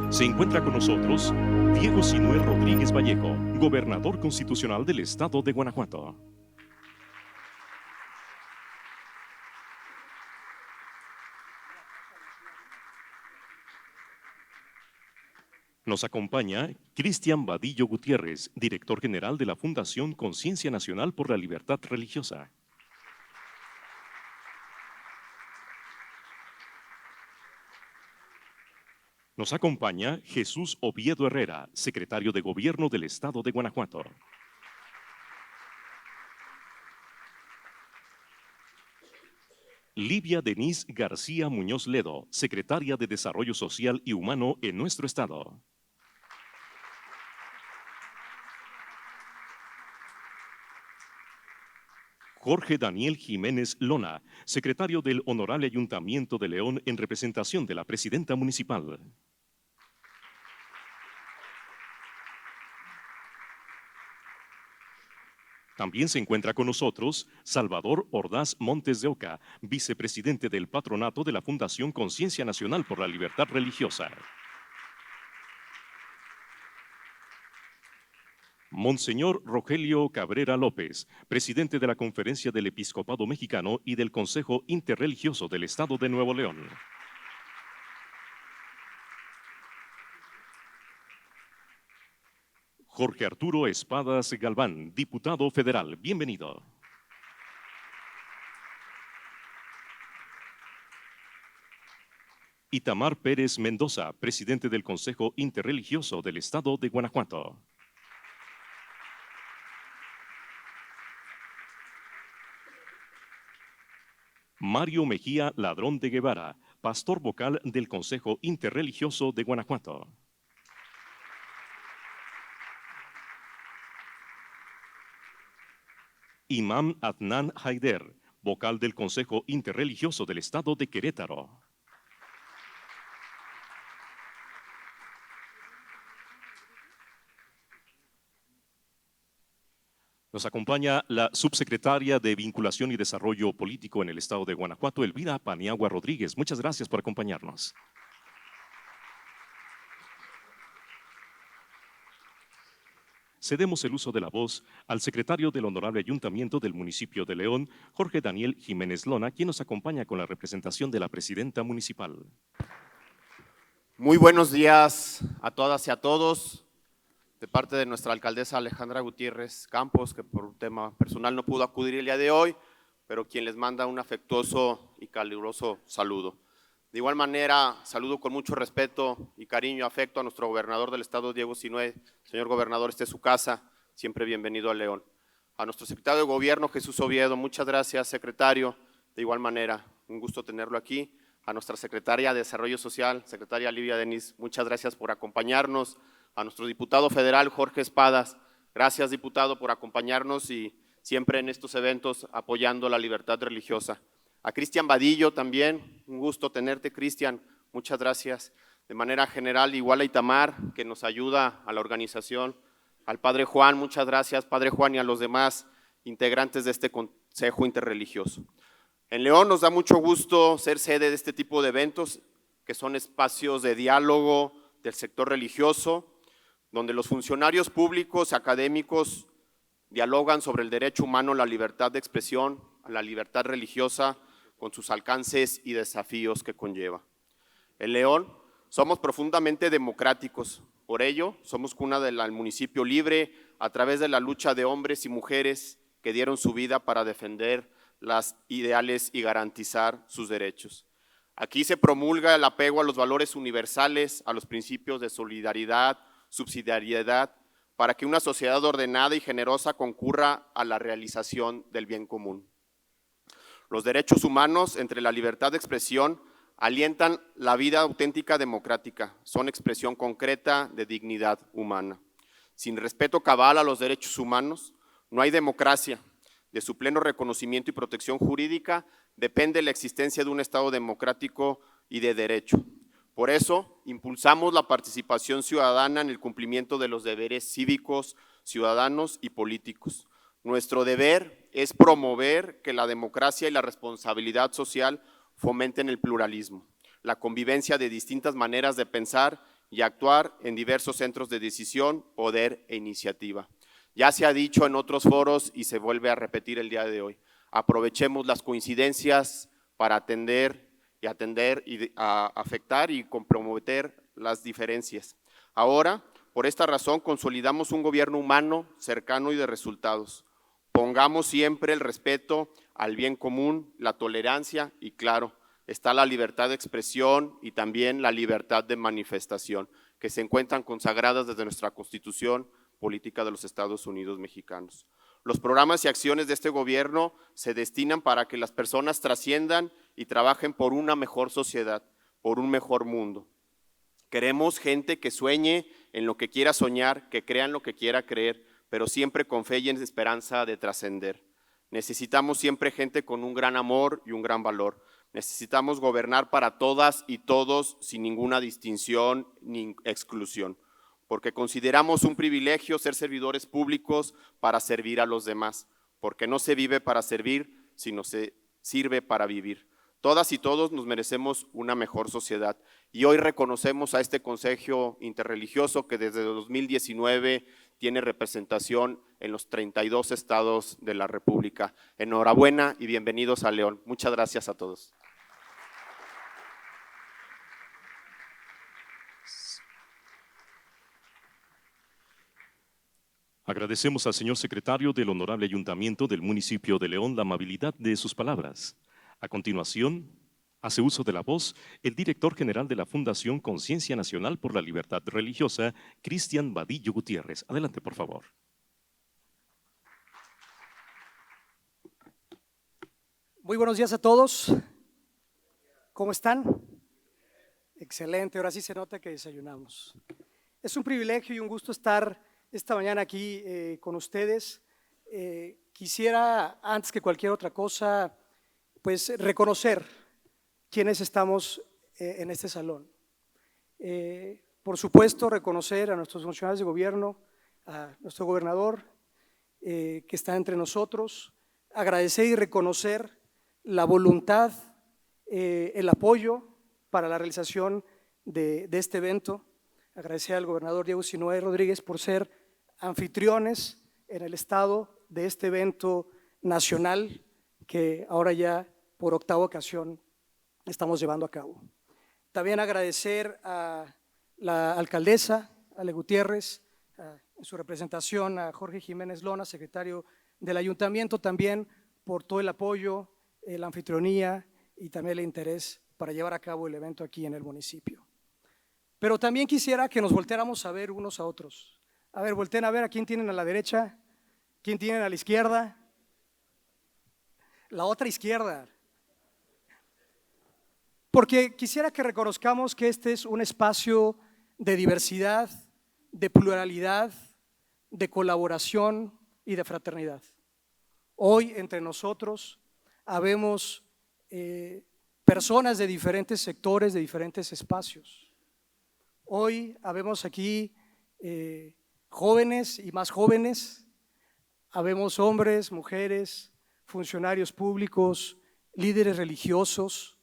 Se encuentra con nosotros Diego Sinué Rodríguez Vallejo, gobernador constitucional del estado de Guanajuato. Nos acompaña Cristian Vadillo Gutiérrez, director general de la Fundación Conciencia Nacional por la Libertad Religiosa. Nos acompaña Jesús Oviedo Herrera, secretario de Gobierno del Estado de Guanajuato. Livia Denise García Muñoz Ledo, secretaria de Desarrollo Social y Humano en nuestro estado. Jorge Daniel Jiménez Lona, secretario del Honorable Ayuntamiento de León en representación de la presidenta municipal. También se encuentra con nosotros Salvador Ordaz Montes de Oca, vicepresidente del patronato de la Fundación Conciencia Nacional por la Libertad Religiosa. Monseñor Rogelio Cabrera López, presidente de la Conferencia del Episcopado Mexicano y del Consejo Interreligioso del Estado de Nuevo León. Jorge Arturo Espadas Galván, diputado federal. Bienvenido. Itamar Pérez Mendoza, presidente del Consejo Interreligioso del Estado de Guanajuato. Mario Mejía Ladrón de Guevara, pastor vocal del Consejo Interreligioso de Guanajuato. Imam Adnan Haider, vocal del Consejo Interreligioso del Estado de Querétaro. Nos acompaña la subsecretaria de Vinculación y Desarrollo Político en el Estado de Guanajuato, Elvira Paniagua Rodríguez. Muchas gracias por acompañarnos. Cedemos el uso de la voz al secretario del Honorable Ayuntamiento del municipio de León, Jorge Daniel Jiménez Lona, quien nos acompaña con la representación de la presidenta municipal. Muy buenos días a todas y a todos. De parte de nuestra alcaldesa Alejandra Gutiérrez Campos, que por un tema personal no pudo acudir el día de hoy, pero quien les manda un afectuoso y caluroso saludo. De igual manera, saludo con mucho respeto y cariño y afecto a nuestro gobernador del estado, Diego Sinué. Señor gobernador, esta es su casa, siempre bienvenido a León. A nuestro secretario de Gobierno, Jesús Oviedo, muchas gracias, secretario. De igual manera, un gusto tenerlo aquí. A nuestra secretaria de Desarrollo Social, secretaria Livia Denise, muchas gracias por acompañarnos. A nuestro diputado federal, Jorge Espadas, gracias diputado por acompañarnos y siempre en estos eventos apoyando la libertad religiosa. A Cristian Vadillo también, un gusto tenerte, Cristian, muchas gracias. De manera general, igual a Itamar, que nos ayuda a la organización. Al Padre Juan, muchas gracias, Padre Juan, y a los demás integrantes de este Consejo Interreligioso. En León nos da mucho gusto ser sede de este tipo de eventos, que son espacios de diálogo del sector religioso, donde los funcionarios públicos, académicos, dialogan sobre el derecho humano, la libertad de expresión, la libertad religiosa, con sus alcances y desafíos que conlleva. En León somos profundamente democráticos, por ello somos cuna del municipio libre a través de la lucha de hombres y mujeres que dieron su vida para defender las ideales y garantizar sus derechos. Aquí se promulga el apego a los valores universales, a los principios de solidaridad, subsidiariedad, para que una sociedad ordenada y generosa concurra a la realización del bien común. Los derechos humanos, entre la libertad de expresión, alientan la vida auténtica democrática, son expresión concreta de dignidad humana. Sin respeto cabal a los derechos humanos, no hay democracia. De su pleno reconocimiento y protección jurídica depende la existencia de un Estado democrático y de derecho. Por eso, impulsamos la participación ciudadana en el cumplimiento de los deberes cívicos, ciudadanos y políticos. Nuestro deber es promover que la democracia y la responsabilidad social fomenten el pluralismo, la convivencia de distintas maneras de pensar y actuar en diversos centros de decisión, poder e iniciativa. Ya se ha dicho en otros foros y se vuelve a repetir el día de hoy. Aprovechemos las coincidencias para atender y a afectar y comprometer las diferencias. Ahora, por esta razón, consolidamos un gobierno humano, cercano y de resultados. Pongamos siempre el respeto al bien común, la tolerancia y, claro, está la libertad de expresión y también la libertad de manifestación, que se encuentran consagradas desde nuestra Constitución Política de los Estados Unidos Mexicanos. Los programas y acciones de este gobierno se destinan para que las personas trasciendan y trabajen por una mejor sociedad, por un mejor mundo. Queremos gente que sueñe en lo que quiera soñar, que crea en lo que quiera creer, pero siempre con fe y en esperanza de trascender. Necesitamos siempre gente con un gran amor y un gran valor. Necesitamos gobernar para todas y todos sin ninguna distinción ni exclusión, porque consideramos un privilegio ser servidores públicos para servir a los demás, porque no se vive para servir, sino se sirve para vivir. Todas y todos nos merecemos una mejor sociedad y hoy reconocemos a este Consejo Interreligioso que desde 2019 tiene representación en los 32 estados de la República. Enhorabuena y bienvenidos a León. Muchas gracias a todos. Agradecemos al señor secretario del Honorable Ayuntamiento del municipio de León la amabilidad de sus palabras. A continuación, hace uso de la voz el director general de la Fundación Conciencia Nacional por la Libertad Religiosa, Cristian Vadillo Gutiérrez. Adelante, por favor. Muy buenos días a todos. ¿Cómo están? Excelente, ahora sí se nota que desayunamos. Es un privilegio y un gusto estar esta mañana aquí con ustedes. Quisiera, antes que cualquier otra cosa, pues reconocer quiénes estamos en este salón. Por supuesto, reconocer a nuestros funcionarios de gobierno, a nuestro gobernador que está entre nosotros, agradecer y reconocer la voluntad, el apoyo para la realización de este evento. Agradecer al gobernador Diego Sinue Rodríguez por ser anfitriones en el estado de este evento nacional que ahora ya por octava ocasión estamos llevando a cabo. También agradecer a la alcaldesa, Ale Gutiérrez, en su representación, a Jorge Jiménez Lona, secretario del ayuntamiento, también por todo el apoyo, la anfitrionía y también el interés para llevar a cabo el evento aquí en el municipio. Pero también quisiera que nos volteáramos a ver unos a otros. A ver, volteen a ver a quién tienen a la derecha, quién tienen a la izquierda, la otra izquierda. Porque quisiera que reconozcamos que este es un espacio de diversidad, de pluralidad, de colaboración y de fraternidad. Hoy entre nosotros habemos personas de diferentes sectores, de diferentes espacios. Hoy habemos aquí jóvenes y más jóvenes, habemos hombres, mujeres, funcionarios públicos, líderes religiosos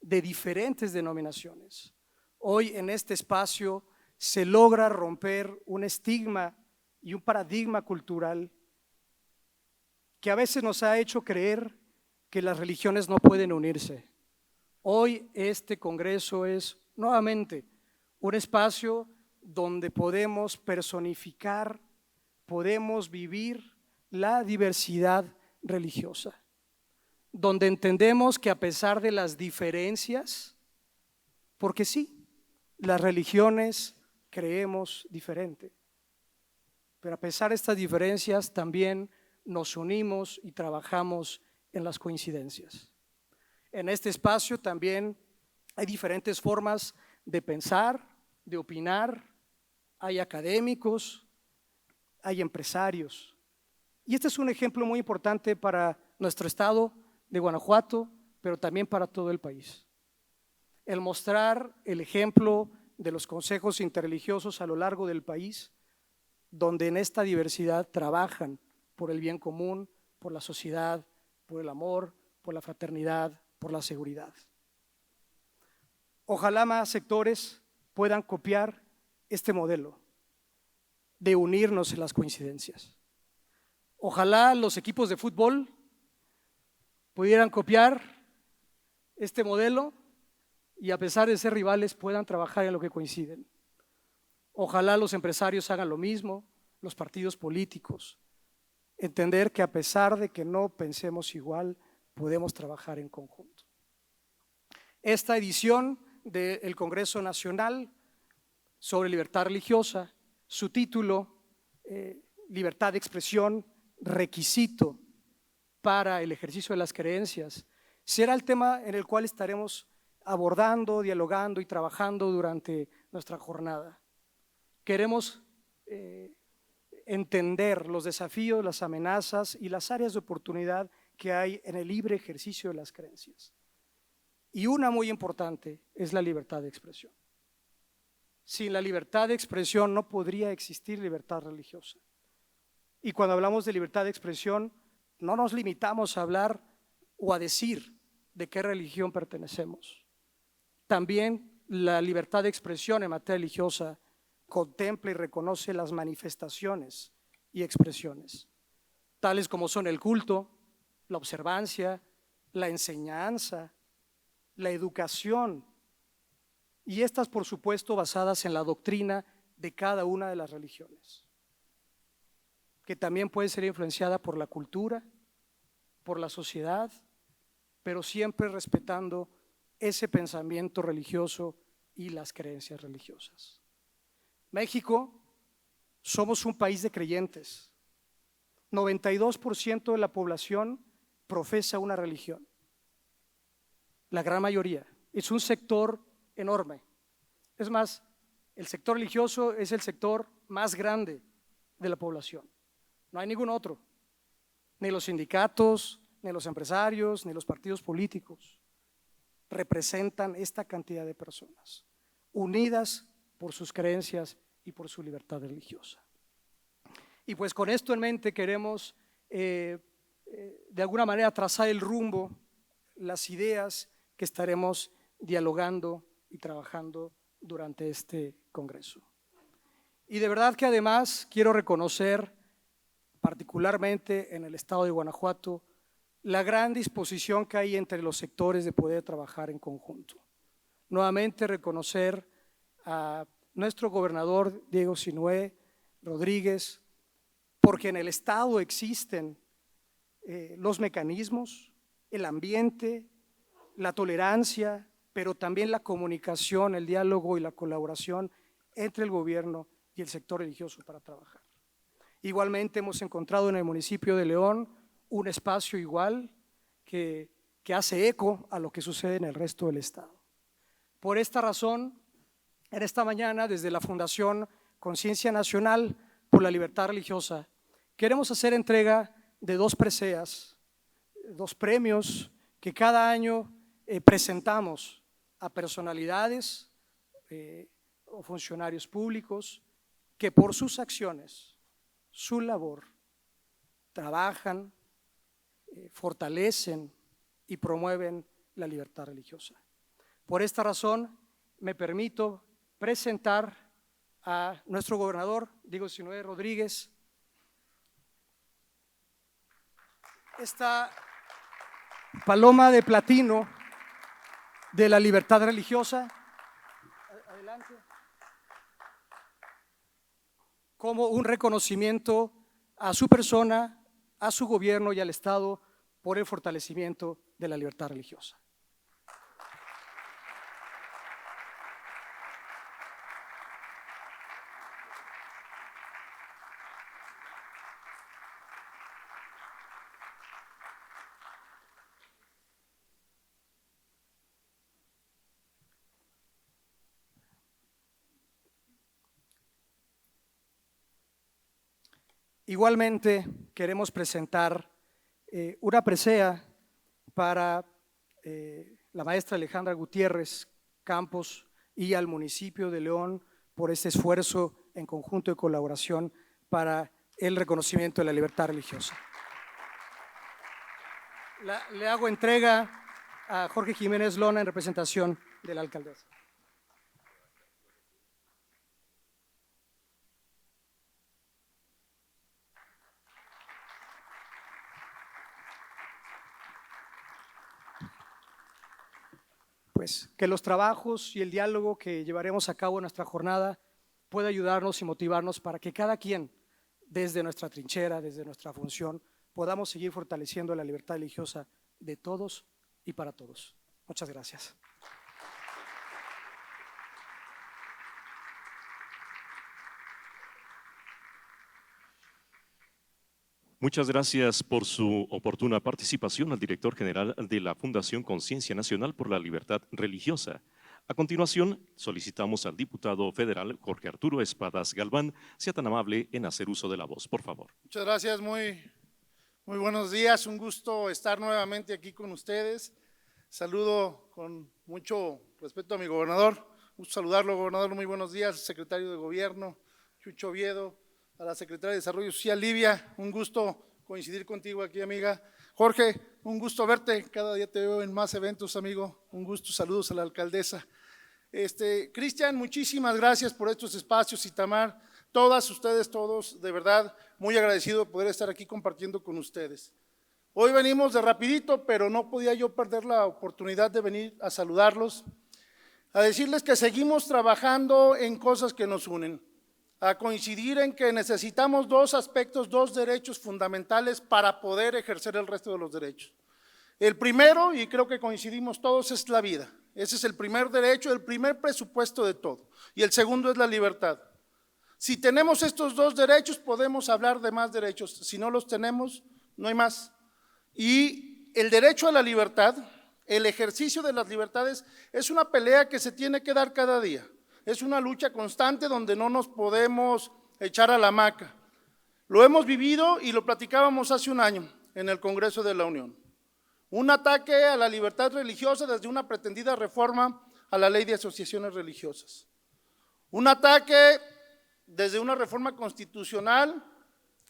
de diferentes denominaciones. Hoy en este espacio se logra romper un estigma y un paradigma cultural que a veces nos ha hecho creer que las religiones no pueden unirse. Hoy este congreso es nuevamente un espacio donde podemos personificar, podemos vivir la diversidad religiosa, donde entendemos que a pesar de las diferencias, porque sí, las religiones creemos diferente, pero a pesar de estas diferencias también nos unimos y trabajamos en las coincidencias. En este espacio también hay diferentes formas de pensar, de opinar, hay académicos, hay empresarios. Y este es un ejemplo muy importante para nuestro estado de Guanajuato, pero también para todo el país. El mostrar el ejemplo de los consejos interreligiosos a lo largo del país, donde en esta diversidad trabajan por el bien común, por la sociedad, por el amor, por la fraternidad, por la seguridad. Ojalá más sectores puedan copiar este modelo de unirnos en las coincidencias. Ojalá los equipos de fútbol pudieran copiar este modelo y a pesar de ser rivales puedan trabajar en lo que coinciden. Ojalá los empresarios hagan lo mismo, los partidos políticos, entender que a pesar de que no pensemos igual, podemos trabajar en conjunto. Esta edición del Congreso Nacional sobre libertad religiosa, su título, Libertad de expresión, requisito para el ejercicio de las creencias, será el tema en el cual estaremos abordando, dialogando y trabajando durante nuestra jornada. Queremos entender los desafíos, las amenazas y las áreas de oportunidad que hay en el libre ejercicio de las creencias. Y una muy importante es la libertad de expresión. Sin la libertad de expresión no podría existir libertad religiosa. Y cuando hablamos de libertad de expresión, no nos limitamos a hablar o a decir de qué religión pertenecemos. También la libertad de expresión en materia religiosa contempla y reconoce las manifestaciones y expresiones, tales como son el culto, la observancia, la enseñanza, la educación, y estas, por supuesto, basadas en la doctrina de cada una de las religiones, que también puede ser influenciada por la cultura, por la sociedad, pero siempre respetando ese pensamiento religioso y las creencias religiosas. México, somos un país de creyentes. 92% de la población profesa una religión. La gran mayoría. Es un sector enorme. Es más, el sector religioso es el sector más grande de la población. No hay ningún otro. Ni los sindicatos, ni los empresarios, ni los partidos políticos representan esta cantidad de personas, unidas por sus creencias y por su libertad religiosa. Y pues con esto en mente queremos de alguna manera trazar el rumbo, las ideas que estaremos dialogando y trabajando durante este congreso. Y de verdad que además quiero reconocer particularmente en el estado de Guanajuato la gran disposición que hay entre los sectores de poder trabajar en conjunto. Nuevamente reconocer a nuestro gobernador Diego Sinue Rodríguez, porque en el estado existen los mecanismos, el ambiente, la tolerancia, pero también la comunicación, el diálogo y la colaboración entre el gobierno y el sector religioso para trabajar. Igualmente hemos encontrado en el municipio de León un espacio igual que hace eco a lo que sucede en el resto del estado. Por esta razón, en esta mañana, desde la Fundación Conciencia Nacional por la Libertad Religiosa, queremos hacer entrega de 2 preseas, 2 premios que cada año presentamos a personalidades o funcionarios públicos que por sus acciones, su labor, trabajan, fortalecen y promueven la libertad religiosa. Por esta razón, me permito presentar a nuestro gobernador, Diego Sinue Rodríguez, esta paloma de platino de la libertad religiosa, adelante, como un reconocimiento a su persona, a su gobierno y al Estado por el fortalecimiento de la libertad religiosa. Igualmente queremos presentar una presea para la maestra Alejandra Gutiérrez Campos y al municipio de León por este esfuerzo en conjunto de colaboración para el reconocimiento de la libertad religiosa. Le hago entrega a Jorge Jiménez Lona en representación de la alcaldesa. pues que los trabajos y el diálogo que llevaremos a cabo en nuestra jornada pueda ayudarnos y motivarnos para que cada quien, desde nuestra trinchera, desde nuestra función, podamos seguir fortaleciendo la libertad religiosa de todos y para todos. Muchas gracias. Muchas gracias por su oportuna participación al director general de la Fundación Conciencia Nacional por la Libertad Religiosa. A continuación, solicitamos al diputado federal Jorge Arturo Espadas Galván sea tan amable en hacer uso de la voz, por favor. Muchas gracias, muy buenos días, un gusto estar nuevamente aquí con ustedes. Saludo con mucho respeto a mi gobernador, gusto saludarlo, gobernador, muy buenos días, secretario de Gobierno, Chucho Oviedo, a la secretaria de Desarrollo Social, Livia, un gusto coincidir contigo aquí, amiga. Jorge, un gusto verte, cada día te veo en más eventos, amigo, un gusto, saludos a la alcaldesa. Cristian, muchísimas gracias por estos espacios, Itamar, todas ustedes, todos, de verdad, muy agradecido de poder estar aquí compartiendo con ustedes. Hoy venimos de rapidito, pero no podía yo perder la oportunidad de venir a saludarlos, a decirles que seguimos trabajando en cosas que nos unen, a coincidir en que necesitamos dos aspectos, dos derechos fundamentales para poder ejercer el resto de los derechos. El primero, y creo que coincidimos todos, es la vida. Ese es el primer derecho, el primer presupuesto de todo. Y el segundo es la libertad. Si tenemos estos dos derechos, podemos hablar de más derechos. Si no los tenemos, no hay más. Y el derecho a la libertad, el ejercicio de las libertades, es una pelea que se tiene que dar cada día. Es una lucha constante donde no nos podemos echar a la hamaca. Lo hemos vivido y lo platicábamos hace un año en el Congreso de la Unión. Un ataque a la libertad religiosa desde una pretendida reforma a la ley de asociaciones religiosas. Un ataque desde una reforma constitucional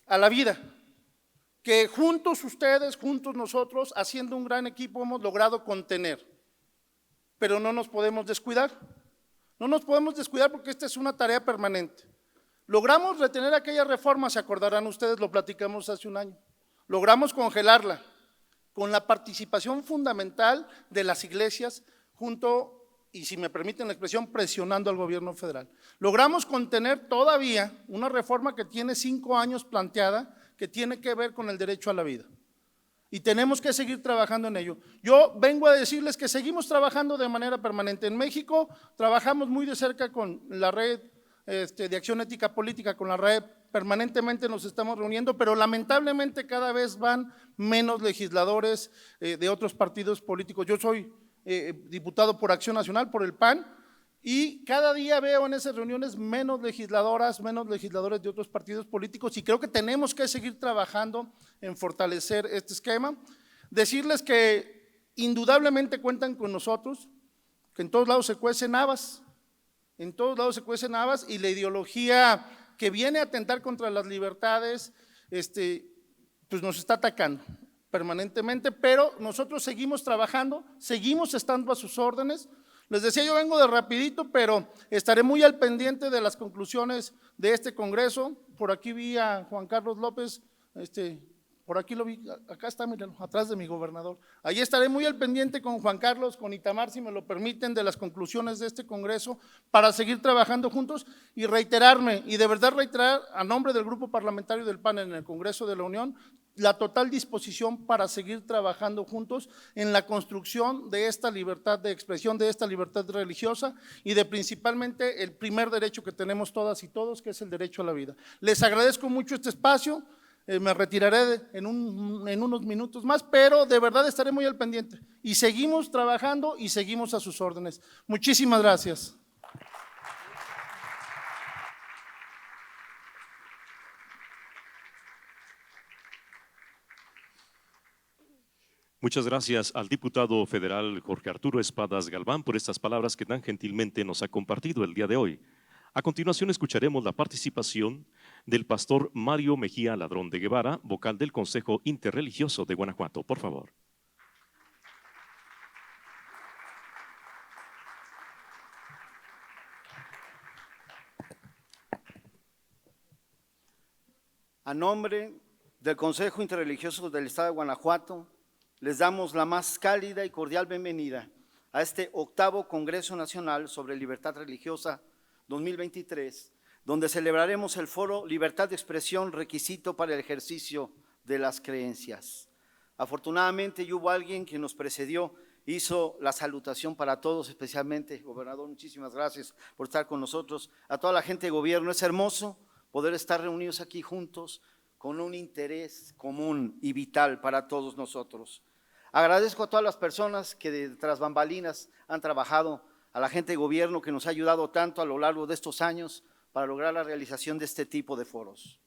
a la vida, que juntos ustedes, juntos nosotros, haciendo un gran equipo hemos logrado contener. Pero no nos podemos descuidar. No nos podemos descuidar porque esta es una tarea permanente. Logramos retener aquella reforma, se acordarán ustedes, lo platicamos hace un año. Logramos congelarla con la participación fundamental de las iglesias junto, y si me permiten la expresión, presionando al gobierno federal. Logramos contener todavía una reforma que tiene 5 años planteada, que tiene que ver con el derecho a la vida. Y tenemos que seguir trabajando en ello. Yo vengo a decirles que seguimos trabajando de manera permanente. En México trabajamos muy de cerca con la red de acción ética política, con la red, permanentemente nos estamos reuniendo, pero lamentablemente cada vez van menos legisladores de otros partidos políticos. Yo soy diputado por Acción Nacional, por el PAN, y cada día veo en esas reuniones menos legisladoras, menos legisladores de otros partidos políticos y creo que tenemos que seguir trabajando en fortalecer este esquema. Decirles que indudablemente cuentan con nosotros, que en todos lados se cuecen habas, en todos lados se cuecen habas y la ideología que viene a atentar contra las libertades, pues nos está atacando permanentemente, pero nosotros seguimos trabajando, seguimos estando a sus órdenes. Les decía, yo vengo de rapidito, pero estaré muy al pendiente de las conclusiones de este congreso. Por aquí vi a Juan Carlos López, por aquí lo vi, acá está, mírenlo, atrás de mi gobernador. Ahí estaré muy al pendiente con Juan Carlos, con Itamar, si me lo permiten, de las conclusiones de este congreso para seguir trabajando juntos y reiterarme, y de verdad reiterar a nombre del grupo parlamentario del PAN en el Congreso de la Unión, la total disposición para seguir trabajando juntos en la construcción de esta libertad de expresión, de esta libertad religiosa y de principalmente el primer derecho que tenemos todas y todos, que es el derecho a la vida. Les agradezco mucho este espacio, me retiraré en unos minutos más, pero de verdad estaré muy al pendiente y seguimos trabajando y seguimos a sus órdenes. Muchísimas gracias. Muchas gracias al diputado federal Jorge Arturo Espadas Galván por estas palabras que tan gentilmente nos ha compartido el día de hoy. A continuación escucharemos la participación del pastor Mario Mejía Ladrón de Guevara, vocal del Consejo Interreligioso de Guanajuato. Por favor. A nombre del Consejo Interreligioso del Estado de Guanajuato, les damos la más cálida y cordial bienvenida a este 8º Congreso Nacional sobre Libertad Religiosa 2023, donde celebraremos el foro Libertad de Expresión, requisito para el ejercicio de las creencias. Afortunadamente hubo alguien que nos precedió, hizo la salutación para todos, especialmente, gobernador, muchísimas gracias por estar con nosotros, a toda la gente de gobierno. Es hermoso poder estar reunidos aquí juntos con un interés común y vital para todos nosotros. Agradezco a todas las personas que de tras bambalinas han trabajado, a la gente de gobierno que nos ha ayudado tanto a lo largo de estos años para lograr la realización de este tipo de foros.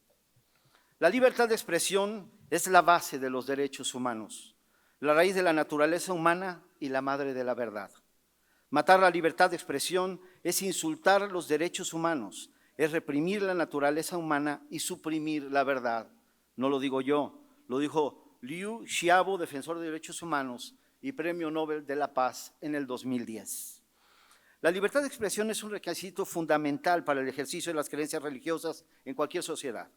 La libertad de expresión es la base de los derechos humanos, la raíz de la naturaleza humana y la madre de la verdad. Matar la libertad de expresión es insultar los derechos humanos, es reprimir la naturaleza humana y suprimir la verdad. No lo digo yo, lo dijo Liu Xiaobo, defensor de derechos humanos y Premio Nobel de la Paz en el 2010. La libertad de expresión es un requisito fundamental para el ejercicio de las creencias religiosas en cualquier sociedad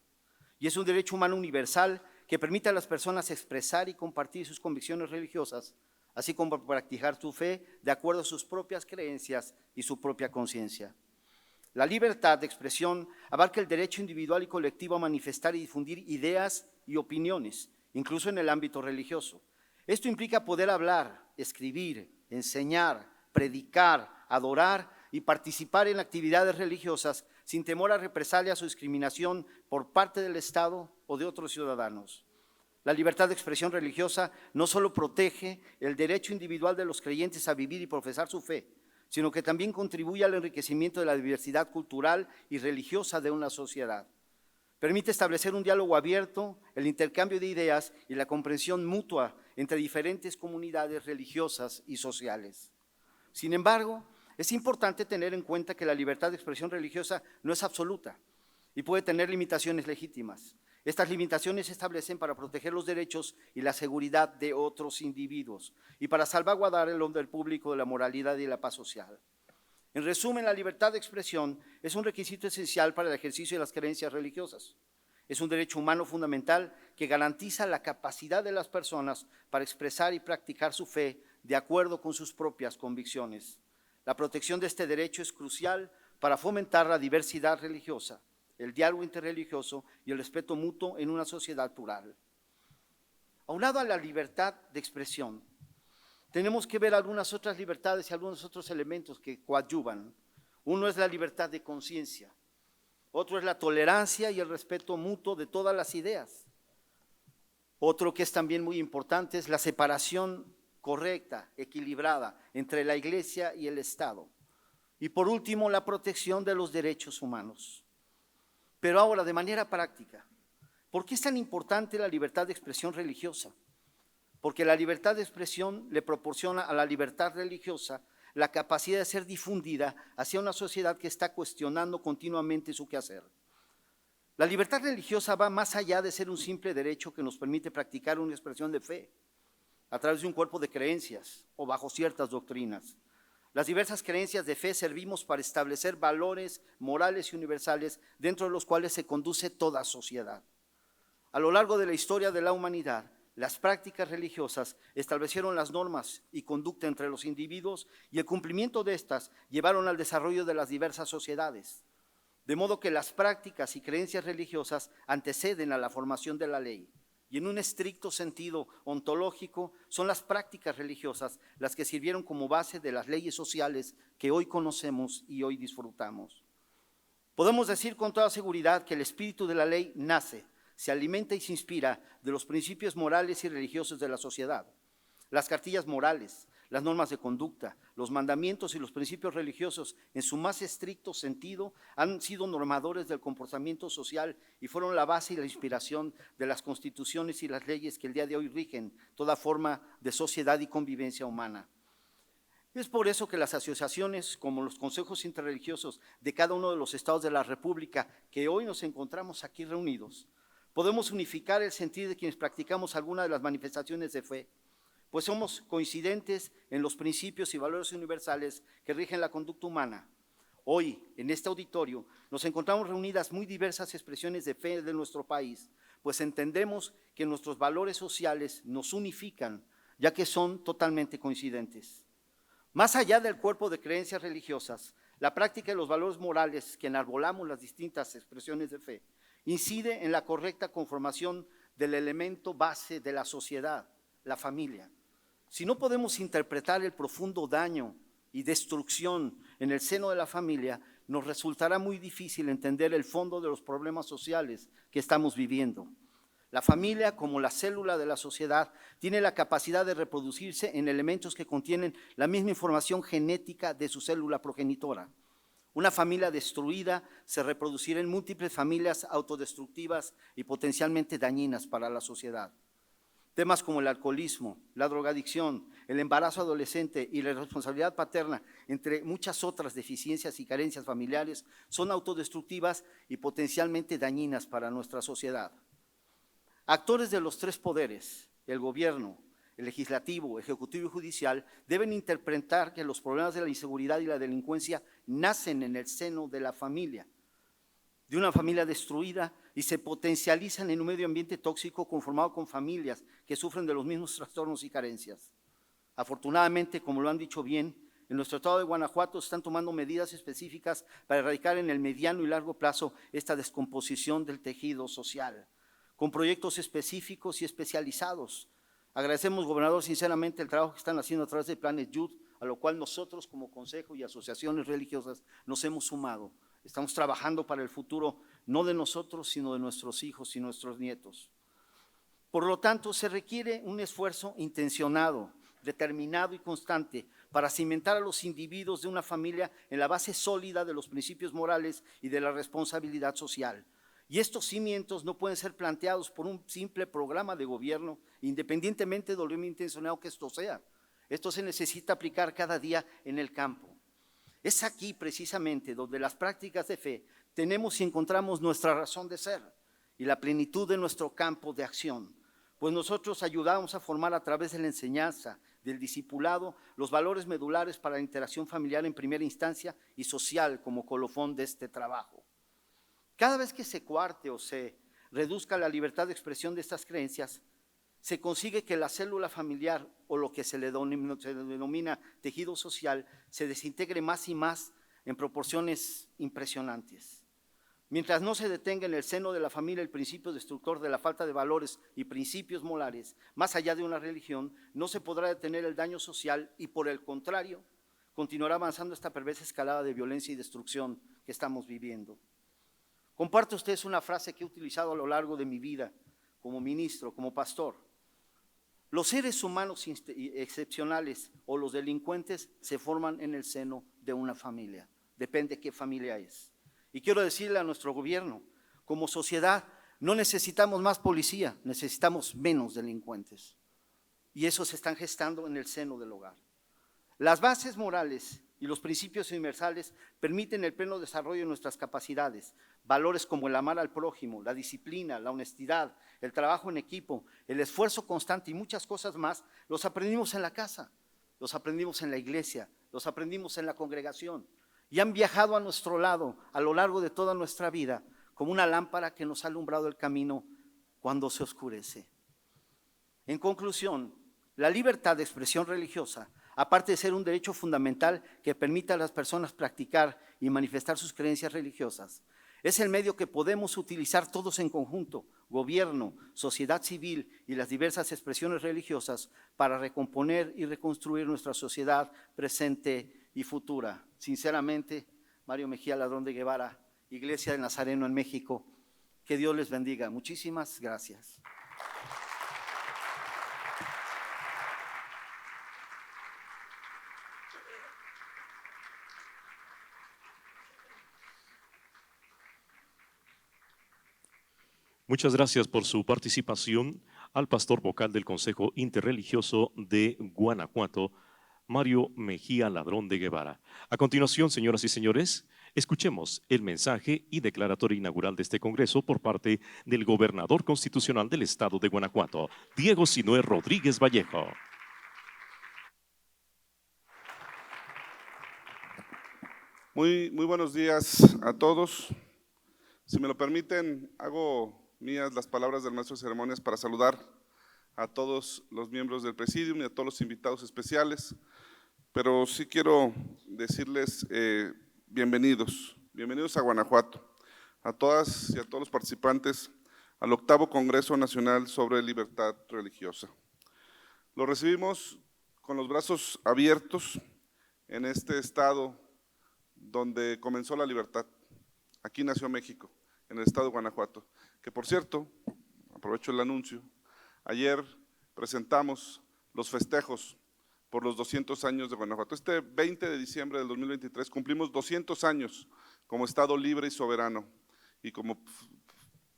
y es un derecho humano universal que permite a las personas expresar y compartir sus convicciones religiosas, así como practicar su fe de acuerdo a sus propias creencias y su propia conciencia. La libertad de expresión abarca el derecho individual y colectivo a manifestar y difundir ideas y opiniones, incluso en el ámbito religioso. Esto implica poder hablar, escribir, enseñar, predicar, adorar y participar en actividades religiosas sin temor a represalias o discriminación por parte del Estado o de otros ciudadanos. La libertad de expresión religiosa no solo protege el derecho individual de los creyentes a vivir y profesar su fe, sino que también contribuye al enriquecimiento de la diversidad cultural y religiosa de una sociedad. Permite establecer un diálogo abierto, el intercambio de ideas y la comprensión mutua entre diferentes comunidades religiosas y sociales. Sin embargo, es importante tener en cuenta que la libertad de expresión religiosa no es absoluta y puede tener limitaciones legítimas. Estas limitaciones se establecen para proteger los derechos y la seguridad de otros individuos y para salvaguardar el orden público de la moralidad y la paz social. En resumen, la libertad de expresión es un requisito esencial para el ejercicio de las creencias religiosas. Es un derecho humano fundamental que garantiza la capacidad de las personas para expresar y practicar su fe de acuerdo con sus propias convicciones. La protección de este derecho es crucial para fomentar la diversidad religiosa, el diálogo interreligioso y el respeto mutuo en una sociedad plural. Aunado a la libertad de expresión, tenemos que ver algunas otras libertades y algunos otros elementos que coadyuvan. Uno es la libertad de conciencia, otro es la tolerancia y el respeto mutuo de todas las ideas. Otro que es también muy importante es la separación correcta, equilibrada entre la Iglesia y el Estado. Y por último, la protección de los derechos humanos. Pero ahora, de manera práctica, ¿por qué es tan importante la libertad de expresión religiosa? Porque la libertad de expresión le proporciona a la libertad religiosa la capacidad de ser difundida hacia una sociedad que está cuestionando continuamente su quehacer. La libertad religiosa va más allá de ser un simple derecho que nos permite practicar una expresión de fe a través de un cuerpo de creencias o bajo ciertas doctrinas. Las diversas creencias de fe servimos para establecer valores morales y universales dentro de los cuales se conduce toda sociedad. A lo largo de la historia de la humanidad, las prácticas religiosas establecieron las normas y conducta entre los individuos y el cumplimiento de estas llevaron al desarrollo de las diversas sociedades. De modo que las prácticas y creencias religiosas anteceden a la formación de la ley. Y en un estricto sentido ontológico, son las prácticas religiosas las que sirvieron como base de las leyes sociales que hoy conocemos y hoy disfrutamos. Podemos decir con toda seguridad que el espíritu de la ley nace, se alimenta y se inspira de los principios morales y religiosos de la sociedad. Las cartillas morales, las normas de conducta, los mandamientos y los principios religiosos, en su más estricto sentido, han sido normadores del comportamiento social y fueron la base y la inspiración de las constituciones y las leyes que el día de hoy rigen toda forma de sociedad y convivencia humana. Es por eso que las asociaciones, como los consejos interreligiosos de cada uno de los estados de la República, que hoy nos encontramos aquí reunidos, podemos unificar el sentir de quienes practicamos alguna de las manifestaciones de fe, pues somos coincidentes en los principios y valores universales que rigen la conducta humana. Hoy, en este auditorio, nos encontramos reunidas muy diversas expresiones de fe de nuestro país, pues entendemos que nuestros valores sociales nos unifican, ya que son totalmente coincidentes. Más allá del cuerpo de creencias religiosas, la práctica de los valores morales que enarbolamos las distintas expresiones de fe incide en la correcta conformación del elemento base de la sociedad, la familia. Si no podemos interpretar el profundo daño y destrucción en el seno de la familia, nos resultará muy difícil entender el fondo de los problemas sociales que estamos viviendo. La familia, como la célula de la sociedad, tiene la capacidad de reproducirse en elementos que contienen la misma información genética de su célula progenitora. Una familia destruida se reproducirá en múltiples familias autodestructivas y potencialmente dañinas para la sociedad. Temas como el alcoholismo, la drogadicción, el embarazo adolescente y la irresponsabilidad paterna, entre muchas otras deficiencias y carencias familiares, son autodestructivas y potencialmente dañinas para nuestra sociedad. Actores de los tres poderes, el gobierno, el legislativo, ejecutivo y judicial, deben interpretar que los problemas de la inseguridad y la delincuencia nacen en el seno de la familia, de una familia destruida, y se potencializan en un medio ambiente tóxico conformado con familias que sufren de los mismos trastornos y carencias. Afortunadamente, como lo han dicho bien, en nuestro estado de Guanajuato se están tomando medidas específicas para erradicar en el mediano y largo plazo esta descomposición del tejido social, con proyectos específicos y especializados. Agradecemos, gobernador, sinceramente el trabajo que están haciendo a través de Planes Youth, a lo cual nosotros como consejo y asociaciones religiosas nos hemos sumado. Estamos trabajando para el futuro, no de nosotros, sino de nuestros hijos y nuestros nietos. Por lo tanto, se requiere un esfuerzo intencionado, determinado y constante para cimentar a los individuos de una familia en la base sólida de los principios morales y de la responsabilidad social. Y estos cimientos no pueden ser planteados por un simple programa de gobierno, independientemente de lo bien intencionado que esto sea. Esto se necesita aplicar cada día en el campo. Es aquí precisamente donde las prácticas de fe tenemos y encontramos nuestra razón de ser y la plenitud de nuestro campo de acción, pues nosotros ayudamos a formar a través de la enseñanza, del discipulado, los valores medulares para la interacción familiar en primera instancia y social como colofón de este trabajo. Cada vez que se coarte o se reduzca la libertad de expresión de estas creencias, se consigue que la célula familiar o lo que se le denomina tejido social se desintegre más y más en proporciones impresionantes. Mientras no se detenga en el seno de la familia el principio destructor de la falta de valores y principios morales, más allá de una religión, no se podrá detener el daño social y, por el contrario, continuará avanzando esta perversa escalada de violencia y destrucción que estamos viviendo. Comparto ustedes una frase que he utilizado a lo largo de mi vida como ministro, como pastor. Los seres humanos excepcionales o los delincuentes se forman en el seno de una familia, depende qué familia es. Y quiero decirle a nuestro gobierno, como sociedad, no necesitamos más policía, necesitamos menos delincuentes. Y eso se están gestando en el seno del hogar. Las bases morales y los principios universales permiten el pleno desarrollo de nuestras capacidades. Valores como el amar al prójimo, la disciplina, la honestidad, el trabajo en equipo, el esfuerzo constante y muchas cosas más, los aprendimos en la casa, los aprendimos en la iglesia, los aprendimos en la congregación y han viajado a nuestro lado a lo largo de toda nuestra vida como una lámpara que nos ha alumbrado el camino cuando se oscurece. En conclusión, la libertad de expresión religiosa, aparte de ser un derecho fundamental que permite a las personas practicar y manifestar sus creencias religiosas, es el medio que podemos utilizar todos en conjunto, gobierno, sociedad civil y las diversas expresiones religiosas para recomponer y reconstruir nuestra sociedad presente y futura. Sinceramente, Mario Mejía Ladrón de Guevara, Iglesia del Nazareno en México, que Dios les bendiga. Muchísimas gracias. Muchas gracias por su participación al pastor vocal del Consejo Interreligioso de Guanajuato, Mario Mejía Ladrón de Guevara. A continuación, señoras y señores, escuchemos el mensaje y declaratoria inaugural de este Congreso por parte del gobernador constitucional del Estado de Guanajuato, Diego Sinué Rodríguez Vallejo. Muy buenos días a todos. Si me lo permiten, hago mías las palabras del maestro de ceremonias para saludar a todos los miembros del presidium y a todos los invitados especiales. pero sí quiero decirles bienvenidos a Guanajuato, a todas y a todos los participantes al 8º Congreso Nacional sobre Libertad Religiosa. Lo recibimos con los brazos abiertos en este estado donde comenzó la libertad. Aquí nació México, en el estado de Guanajuato, que por cierto, aprovecho el anuncio, ayer presentamos los festejos por los 200 años de Guanajuato. Este 20 de diciembre del 2023 cumplimos 200 años como estado libre y soberano y como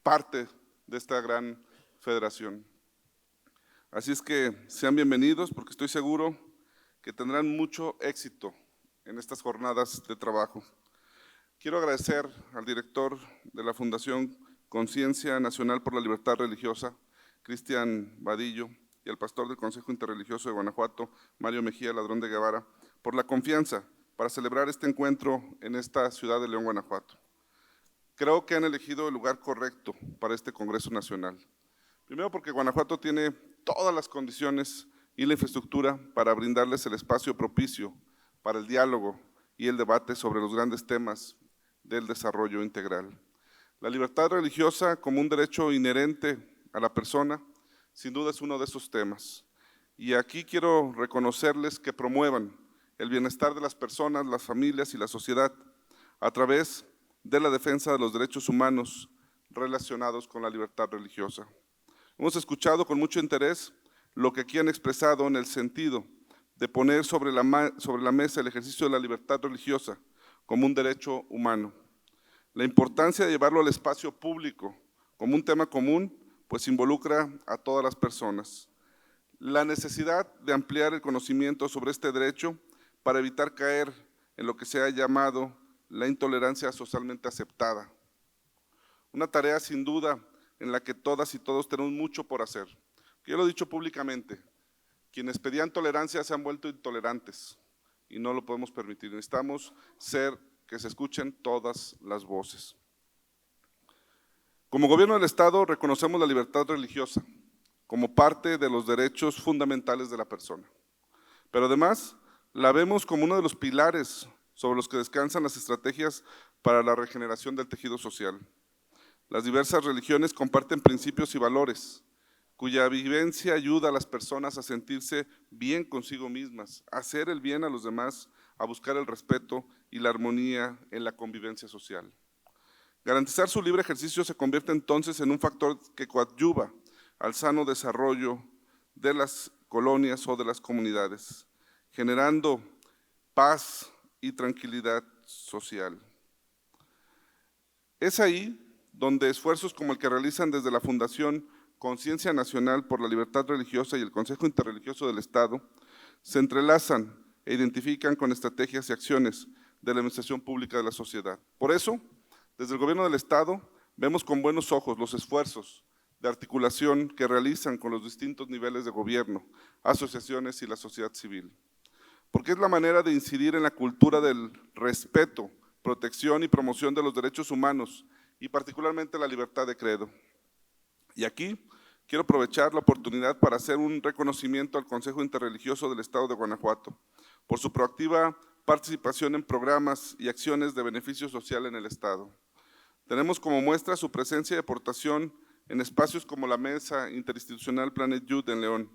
parte de esta gran federación. Así es que sean bienvenidos porque estoy seguro que tendrán mucho éxito en estas jornadas de trabajo. Quiero agradecer al director de la Fundación Conciencia Nacional por la Libertad Religiosa, Cristian Vadillo, y al pastor del Consejo Interreligioso de Guanajuato, Mario Mejía Ladrón de Guevara, por la confianza para celebrar este encuentro en esta ciudad de León, Guanajuato. Creo que han elegido el lugar correcto para este Congreso Nacional. Primero porque Guanajuato tiene todas las condiciones y la infraestructura para brindarles el espacio propicio para el diálogo y el debate sobre los grandes temas del desarrollo integral. La libertad religiosa como un derecho inherente a la persona, sin duda es uno de esos temas. Y aquí quiero reconocerles que promuevan el bienestar de las personas, las familias y la sociedad a través de la defensa de los derechos humanos relacionados con la libertad religiosa. Hemos escuchado con mucho interés lo que aquí han expresado en el sentido de poner sobre la mesa el ejercicio de la libertad religiosa como un derecho humano. La importancia de llevarlo al espacio público como un tema común, pues involucra a todas las personas. La necesidad de ampliar el conocimiento sobre este derecho para evitar caer en lo que se ha llamado la intolerancia socialmente aceptada. Una tarea sin duda en la que todas y todos tenemos mucho por hacer. Yo lo he dicho públicamente, quienes pedían tolerancia se han vuelto intolerantes y no lo podemos permitir. Necesitamos que se escuchen todas las voces. Como gobierno del Estado reconocemos la libertad religiosa como parte de los derechos fundamentales de la persona, pero además la vemos como uno de los pilares sobre los que descansan las estrategias para la regeneración del tejido social. Las diversas religiones comparten principios y valores, cuya vivencia ayuda a las personas a sentirse bien consigo mismas, a hacer el bien a los demás, a buscar el respeto y la armonía en la convivencia social. Garantizar su libre ejercicio se convierte entonces en un factor que coadyuva al sano desarrollo de las colonias o de las comunidades, generando paz y tranquilidad social. Es ahí donde esfuerzos como el que realizan desde la Fundación Conciencia Nacional por la Libertad Religiosa y el Consejo Interreligioso del Estado se entrelazan e identifican con estrategias y acciones de la administración pública de la sociedad. Por eso, desde el Gobierno del Estado vemos con buenos ojos los esfuerzos de articulación que realizan con los distintos niveles de gobierno, asociaciones y la sociedad civil, porque es la manera de incidir en la cultura del respeto, protección y promoción de los derechos humanos y particularmente la libertad de credo. Y aquí quiero aprovechar la oportunidad para hacer un reconocimiento al Consejo Interreligioso del Estado de Guanajuato por su proactiva participación en programas y acciones de beneficio social en el Estado. Tenemos como muestra su presencia y aportación en espacios como la Mesa Interinstitucional Planet Youth en León,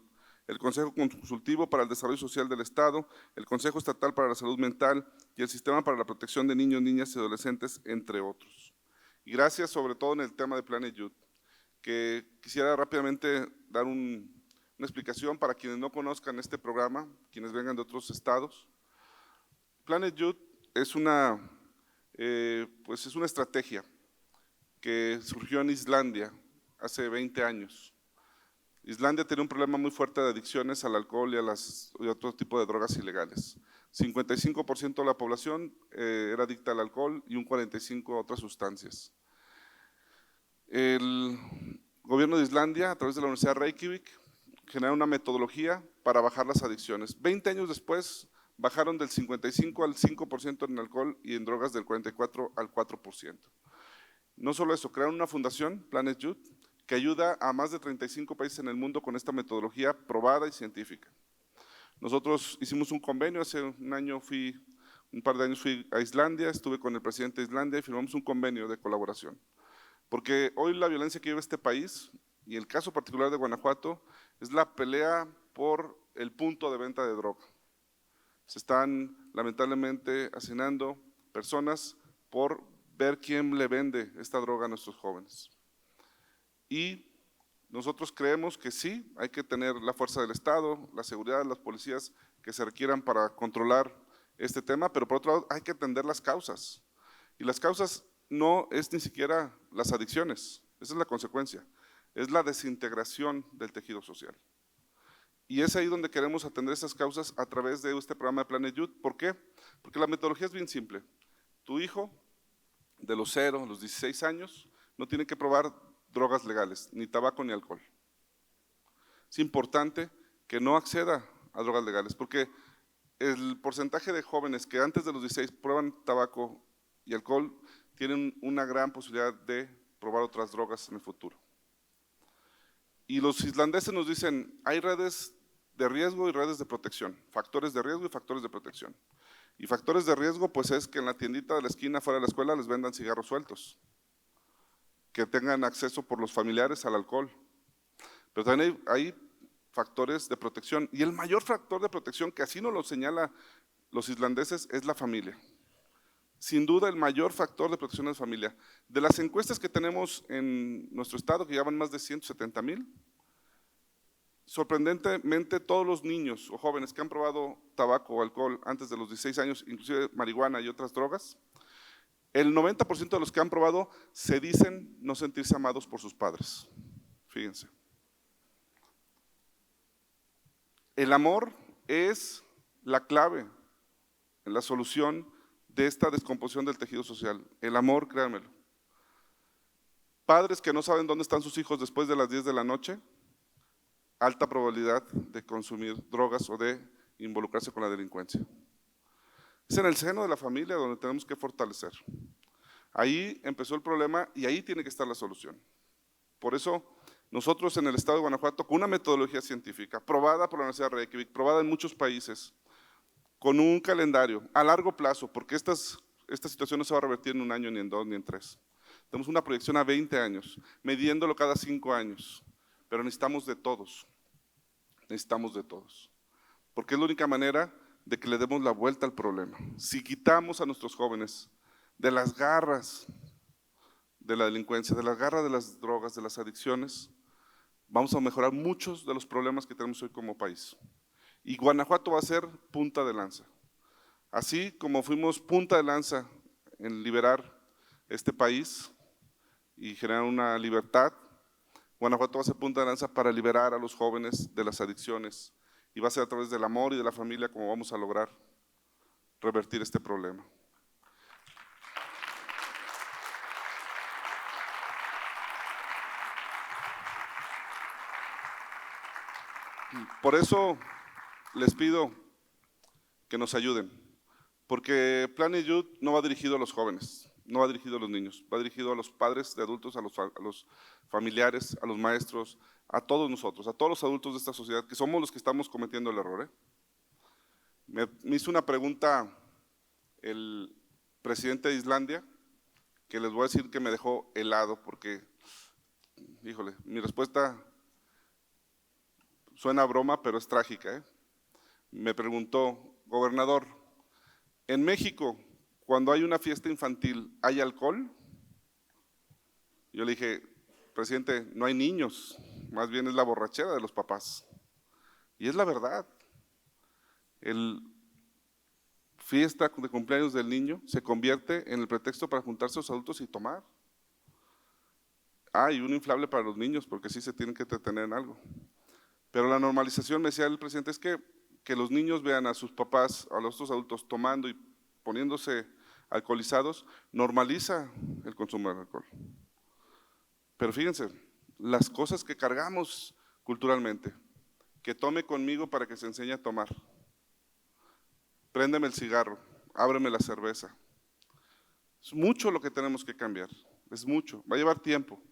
el Consejo Consultivo para el Desarrollo Social del Estado, el Consejo Estatal para la Salud Mental y el Sistema para la Protección de Niños, Niñas y Adolescentes, entre otros. Y gracias sobre todo en el tema de Planet Youth, que quisiera rápidamente dar una explicación para quienes no conozcan este programa, quienes vengan de otros estados. Planet Youth es una estrategia que surgió en Islandia hace 20 años. Islandia tiene un problema muy fuerte de adicciones al alcohol y otro tipo de drogas ilegales. 55% de la población era adicta al alcohol y un 45% a otras sustancias. El gobierno de Islandia, a través de la Universidad de Reykjavik, genera una metodología para bajar las adicciones. 20 años después, bajaron del 55% al 5% en alcohol y en drogas del 44% al 4%. No solo eso, crearon una fundación, Planet Youth, que ayuda a más de 35 países en el mundo con esta metodología probada y científica. Nosotros hicimos un convenio, hace un par de años fui a Islandia, estuve con el presidente de Islandia y firmamos un convenio de colaboración. Porque hoy la violencia que vive este país, y el caso particular de Guanajuato, es la pelea por el punto de venta de droga. Se están lamentablemente asesinando personas por ver quién le vende esta droga a nuestros jóvenes. Y nosotros creemos que sí, hay que tener la fuerza del Estado, la seguridad, las policías que se requieran para controlar este tema, pero por otro lado hay que atender las causas. Y las causas no es ni siquiera las adicciones, esa es la consecuencia, es la desintegración del tejido social. Y es ahí donde queremos atender esas causas a través de este programa de Planet Youth. ¿Por qué? Porque la metodología es bien simple. Tu hijo de los 0 a los 16 años no tiene que probar drogas legales, ni tabaco ni alcohol. Es importante que no acceda a drogas legales, porque el porcentaje de jóvenes que antes de los 16 prueban tabaco y alcohol tienen una gran posibilidad de probar otras drogas en el futuro. Y los islandeses nos dicen, hay redes de riesgo y redes de protección, factores de riesgo y factores de protección. Y factores de riesgo pues es que en la tiendita de la esquina fuera de la escuela les vendan cigarros sueltos, que tengan acceso por los familiares al alcohol. Pero también hay factores de protección, y el mayor factor de protección, que así nos lo señalan los islandeses, es la familia. Sin duda el mayor factor de protección es la familia. De las encuestas que tenemos en nuestro estado, que llevan más de 170,000, sorprendentemente todos los niños o jóvenes que han probado tabaco o alcohol antes de los 16 años, inclusive marihuana y otras drogas, el 90% de los que han probado se dicen no sentirse amados por sus padres. Fíjense. El amor es la clave en la solución de esta descomposición del tejido social. El amor, créanmelo. Padres que no saben dónde están sus hijos después de las 10 de la noche, alta probabilidad de consumir drogas o de involucrarse con la delincuencia. Es en el seno de la familia donde tenemos que fortalecer. Ahí empezó el problema y ahí tiene que estar la solución. Por eso nosotros en el estado de Guanajuato, con una metodología científica, probada por la Universidad de Reykjavik, probada en muchos países, con un calendario a largo plazo, porque esta situación no se va a revertir en 1 año, ni en 2, ni en 3. Tenemos una proyección a 20 años, midiéndolo cada 5 años, pero necesitamos de todos, porque es la única manera de que le demos la vuelta al problema. Si quitamos a nuestros jóvenes de las garras de la delincuencia, de las garras de las drogas, de las adicciones, vamos a mejorar muchos de los problemas que tenemos hoy como país. Y Guanajuato va a ser punta de lanza. Así como fuimos punta de lanza en liberar este país y generar una libertad, Guanajuato va a ser punta de lanza para liberar a los jóvenes de las adicciones, y va a ser a través del amor y de la familia como vamos a lograr revertir este problema. Por eso les pido que nos ayuden, porque Planet Youth no va dirigido a los jóvenes, no va dirigido a los niños, va dirigido a los padres de adultos, a los familiares, a los maestros, a todos nosotros, a todos los adultos de esta sociedad, que somos los que estamos cometiendo el error. Me hizo una pregunta el presidente de Islandia, que les voy a decir que me dejó helado, porque, híjole, mi respuesta suena a broma, pero es trágica. Me preguntó, gobernador, ¿en México, cuando hay una fiesta infantil, hay alcohol? Yo le dije, presidente, no hay niños, más bien es la borrachera de los papás. Y es la verdad. El fiesta de cumpleaños del niño se convierte en el pretexto para juntarse los adultos y tomar. Y un inflable para los niños, porque sí se tienen que entretener en algo. Pero la normalización, me decía el presidente, es que los niños vean a sus papás, a los otros adultos tomando y poniéndose alcoholizados, normaliza el consumo de alcohol. Pero fíjense, las cosas que cargamos culturalmente, que tome conmigo para que se enseñe a tomar, préndeme el cigarro, ábreme la cerveza. Es mucho lo que tenemos que cambiar, es mucho, va a llevar tiempo,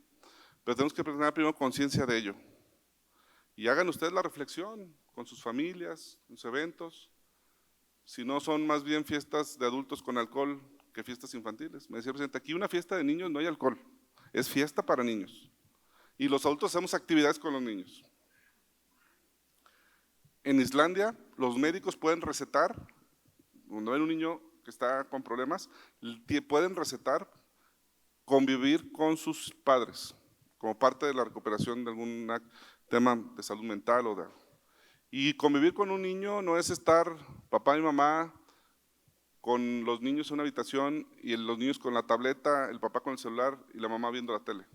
pero tenemos que tener primero conciencia de ello. y hagan ustedes la reflexión con sus familias, en sus eventos, si no son más bien fiestas de adultos con alcohol que fiestas infantiles. Me decía el presidente, aquí una fiesta de niños no hay alcohol, es fiesta para niños. Y los adultos hacemos actividades con los niños. En Islandia, los médicos pueden recetar, cuando ven un niño que está con problemas, pueden recetar convivir con sus padres, como parte de la recuperación de algún tema de salud mental o de algo. Y convivir con un niño no es estar papá y mamá con los niños en una habitación y los niños con la tableta, el papá con el celular y la mamá viendo la tele.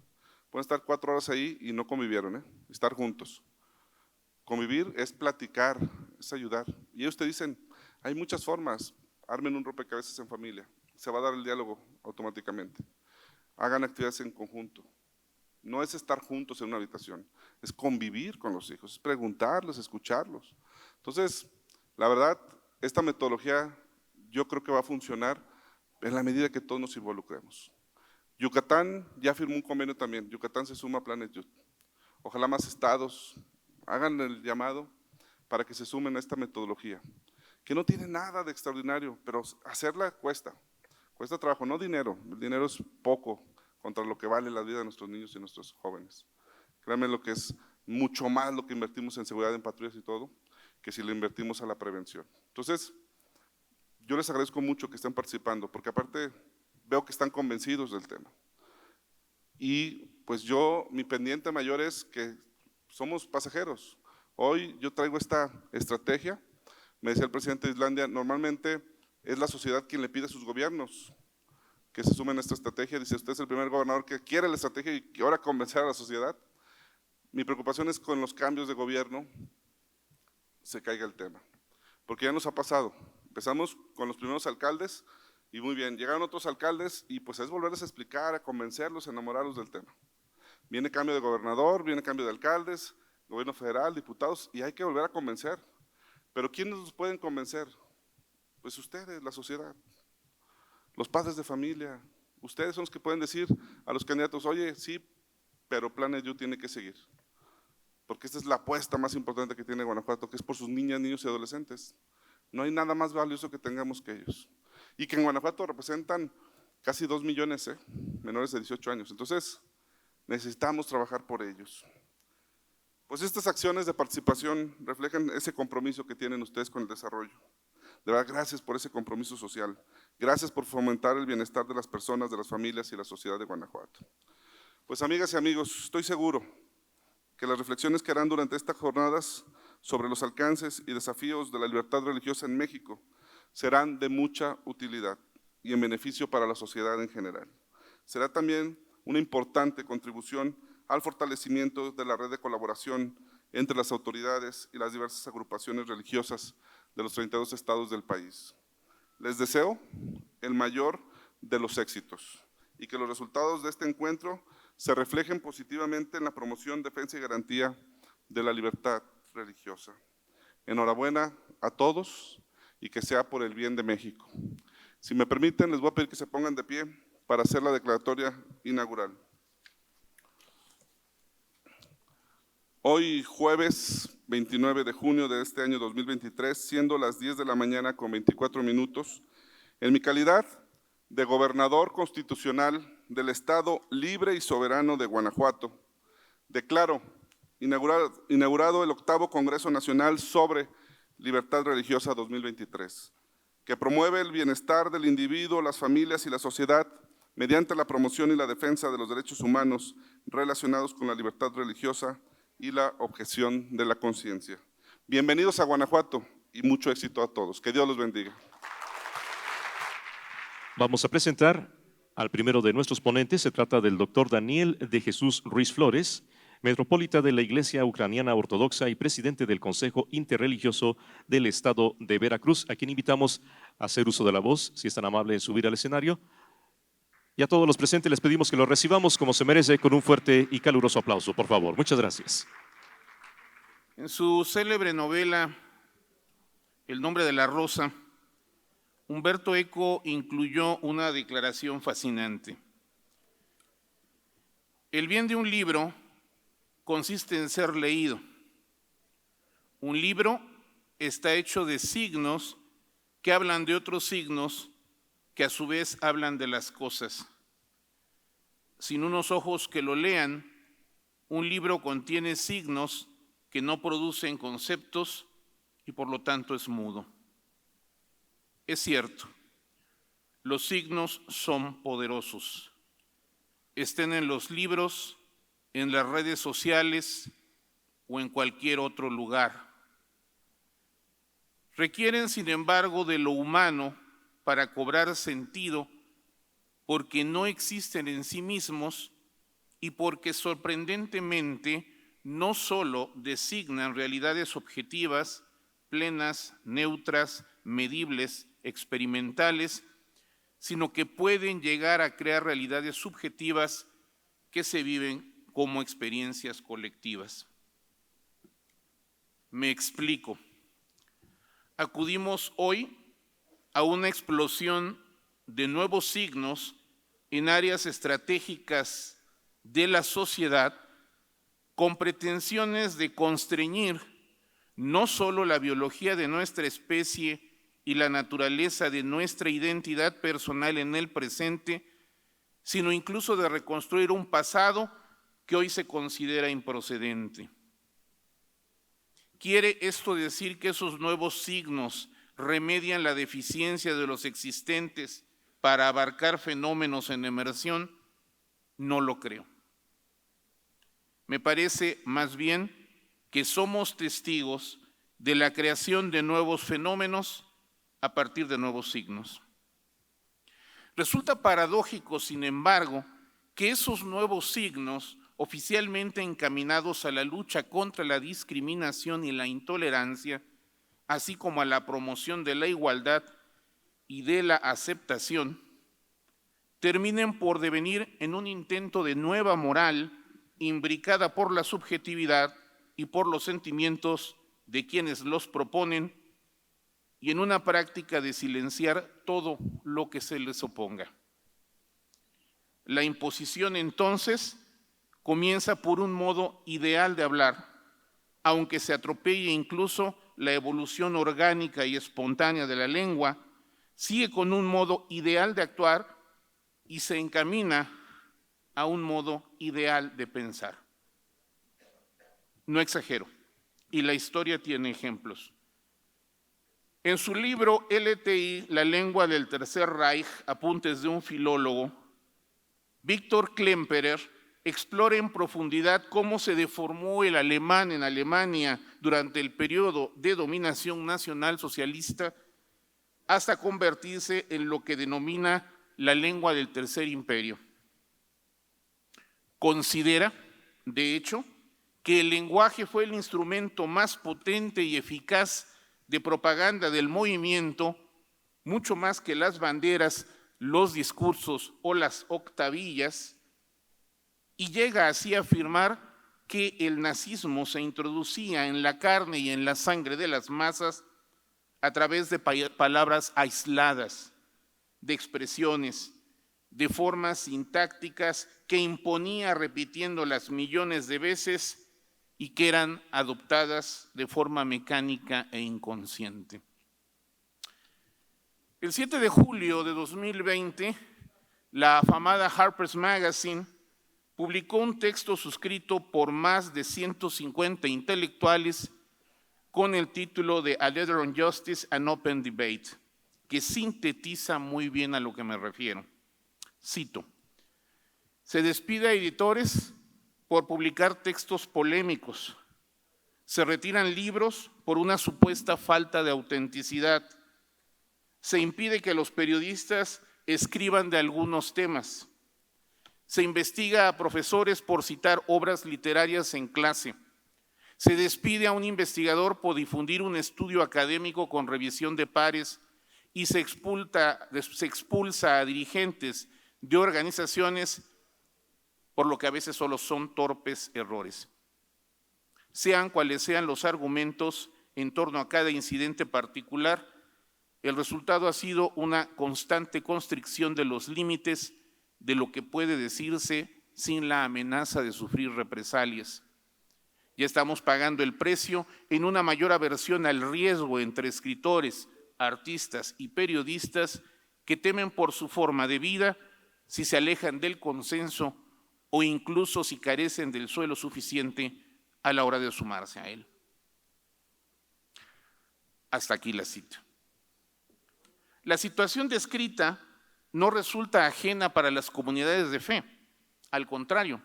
Pueden estar 4 horas ahí y no convivieron, estar juntos. Convivir es platicar, es ayudar. Y ellos te dicen, hay muchas formas, armen un rompecabezas en familia, se va a dar el diálogo automáticamente. Hagan actividades en conjunto. No es estar juntos en una habitación, es convivir con los hijos, es preguntarles, escucharlos. Entonces, la verdad, esta metodología yo creo que va a funcionar en la medida que todos nos involucremos. Yucatán ya firmó un convenio también, Yucatán se suma a Planet Youth. Ojalá más estados hagan el llamado para que se sumen a esta metodología, que no tiene nada de extraordinario, pero hacerla cuesta trabajo, no dinero, el dinero es poco contra lo que vale la vida de nuestros niños y nuestros jóvenes. Créanme lo que es mucho más lo que invertimos en seguridad, en patrullas y todo, que si lo invertimos a la prevención. Entonces, yo les agradezco mucho que estén participando, porque aparte veo que están convencidos del tema. Y pues mi pendiente mayor es que somos pasajeros. Hoy yo traigo esta estrategia, me decía el presidente de Islandia, normalmente es la sociedad quien le pide a sus gobiernos que se sumen a esta estrategia. Dice, usted es el primer gobernador que quiere la estrategia y que ahora convencer a la sociedad. Mi preocupación es con los cambios de gobierno se caiga el tema, porque ya nos ha pasado. Empezamos con los primeros alcaldes y muy bien, llegaron otros alcaldes y pues es volverles a explicar, a convencerlos, a enamorarlos del tema. Viene cambio de gobernador, viene cambio de alcaldes, gobierno federal, diputados, y hay que volver a convencer. Pero ¿quiénes nos pueden convencer? Pues ustedes, la sociedad, los padres de familia. Ustedes son los que pueden decir a los candidatos, oye, sí, pero Planet Youth tiene que seguir. Porque esta es la apuesta más importante que tiene Guanajuato, que es por sus niñas, niños y adolescentes. No hay nada más valioso que tengamos que ellos. Y que en Guanajuato representan casi 2 millones, menores de 18 años. Entonces, necesitamos trabajar por ellos. Pues estas acciones de participación reflejan ese compromiso que tienen ustedes con el desarrollo. De verdad, gracias por ese compromiso social. Gracias por fomentar el bienestar de las personas, de las familias y la sociedad de Guanajuato. Pues amigas y amigos, estoy seguro que las reflexiones que harán durante estas jornadas sobre los alcances y desafíos de la libertad religiosa en México serán de mucha utilidad y en beneficio para la sociedad en general. Será también una importante contribución al fortalecimiento de la red de colaboración entre las autoridades y las diversas agrupaciones religiosas de los 32 estados del país. Les deseo el mayor de los éxitos y que los resultados de este encuentro se reflejen positivamente en la promoción, defensa y garantía de la libertad religiosa. Enhorabuena a todos y que sea por el bien de México. Si me permiten, les voy a pedir que se pongan de pie para hacer la declaratoria inaugural. Hoy, jueves 29 de junio de este año 2023, siendo las 10 de la mañana con 24 minutos, en mi calidad de gobernador constitucional del Estado Libre y Soberano de Guanajuato, declaro inaugurado el 8º Congreso Nacional sobre Libertad Religiosa 2023, que promueve el bienestar del individuo, las familias y la sociedad mediante la promoción y la defensa de los derechos humanos relacionados con la libertad religiosa y la objeción de la conciencia. Bienvenidos a Guanajuato y mucho éxito a todos. Que Dios los bendiga. Vamos a presentar al primero de nuestros ponentes. Se trata del doctor Daniel de Jesús Ruiz Flores, metropolita de la Iglesia Ucraniana Ortodoxa y presidente del Consejo Interreligioso del Estado de Veracruz, a quien invitamos a hacer uso de la voz, si es tan amable en subir al escenario. Y a todos los presentes les pedimos que lo recibamos como se merece con un fuerte y caluroso aplauso, por favor. Muchas gracias. En su célebre novela El nombre de la rosa, Humberto Eco incluyó una declaración fascinante. El bien de un libro consiste en ser leído. Un libro está hecho de signos que hablan de otros signos que a su vez hablan de las cosas. Sin unos ojos que lo lean, un libro contiene signos que no producen conceptos y por lo tanto es mudo. Es cierto, los signos son poderosos. Estén en los libros, en las redes sociales o en cualquier otro lugar. Requieren, sin embargo, de lo humano para cobrar sentido, porque no existen en sí mismos y porque sorprendentemente no solo designan realidades objetivas, plenas, neutras, medibles, experimentales, sino que pueden llegar a crear realidades subjetivas que se viven como experiencias colectivas. Me explico. Acudimos hoy a una explosión de nuevos signos en áreas estratégicas de la sociedad con pretensiones de constreñir no solo la biología de nuestra especie y la naturaleza de nuestra identidad personal en el presente, sino incluso de reconstruir un pasado que hoy se considera improcedente. ¿Quiere esto decir que esos nuevos signos remedian la deficiencia de los existentes para abarcar fenómenos en emersión? No lo creo. Me parece más bien que somos testigos de la creación de nuevos fenómenos a partir de nuevos signos. Resulta paradójico, sin embargo, que esos nuevos signos, oficialmente encaminados a la lucha contra la discriminación y la intolerancia, así como a la promoción de la igualdad y de la aceptación, terminen por devenir en un intento de nueva moral imbricada por la subjetividad y por los sentimientos de quienes los proponen y en una práctica de silenciar todo lo que se les oponga. La imposición entonces comienza por un modo ideal de hablar, aunque se atropelle incluso la evolución orgánica y espontánea de la lengua, sigue con un modo ideal de actuar y se encamina a un modo ideal de pensar. No exagero, y la historia tiene ejemplos. En su libro LTI, La lengua del Tercer Reich, apuntes de un filólogo, Víctor Klemperer explora en profundidad cómo se deformó el alemán en Alemania durante el periodo de dominación nacional socialista hasta convertirse en lo que denomina la lengua del Tercer Imperio. Considera, de hecho, que el lenguaje fue el instrumento más potente y eficaz de propaganda del movimiento, mucho más que las banderas, los discursos o las octavillas, y llega así a afirmar que el nazismo se introducía en la carne y en la sangre de las masas a través de palabras aisladas, de expresiones, de formas sintácticas que imponía repitiéndolas millones de veces y que eran adoptadas de forma mecánica e inconsciente. El 7 de julio de 2020, la afamada Harper's Magazine publicó un texto suscrito por más de 150 intelectuales con el título de A Letter on Justice and Open Debate, que sintetiza muy bien a lo que me refiero. Cito: se despide a editores por publicar textos polémicos, se retiran libros por una supuesta falta de autenticidad, se impide que los periodistas escriban de algunos temas, se investiga a profesores por citar obras literarias en clase, se despide a un investigador por difundir un estudio académico con revisión de pares y se expulsa a dirigentes de organizaciones por lo que a veces solo son torpes errores. Sean cuales sean los argumentos en torno a cada incidente particular, el resultado ha sido una constante constricción de los límites de lo que puede decirse sin la amenaza de sufrir represalias. Ya estamos pagando el precio en una mayor aversión al riesgo entre escritores, artistas y periodistas que temen por su forma de vida si se alejan del consenso o incluso si carecen del suelo suficiente a la hora de sumarse a él. Hasta aquí la cita. La situación descrita no resulta ajena para las comunidades de fe. Al contrario,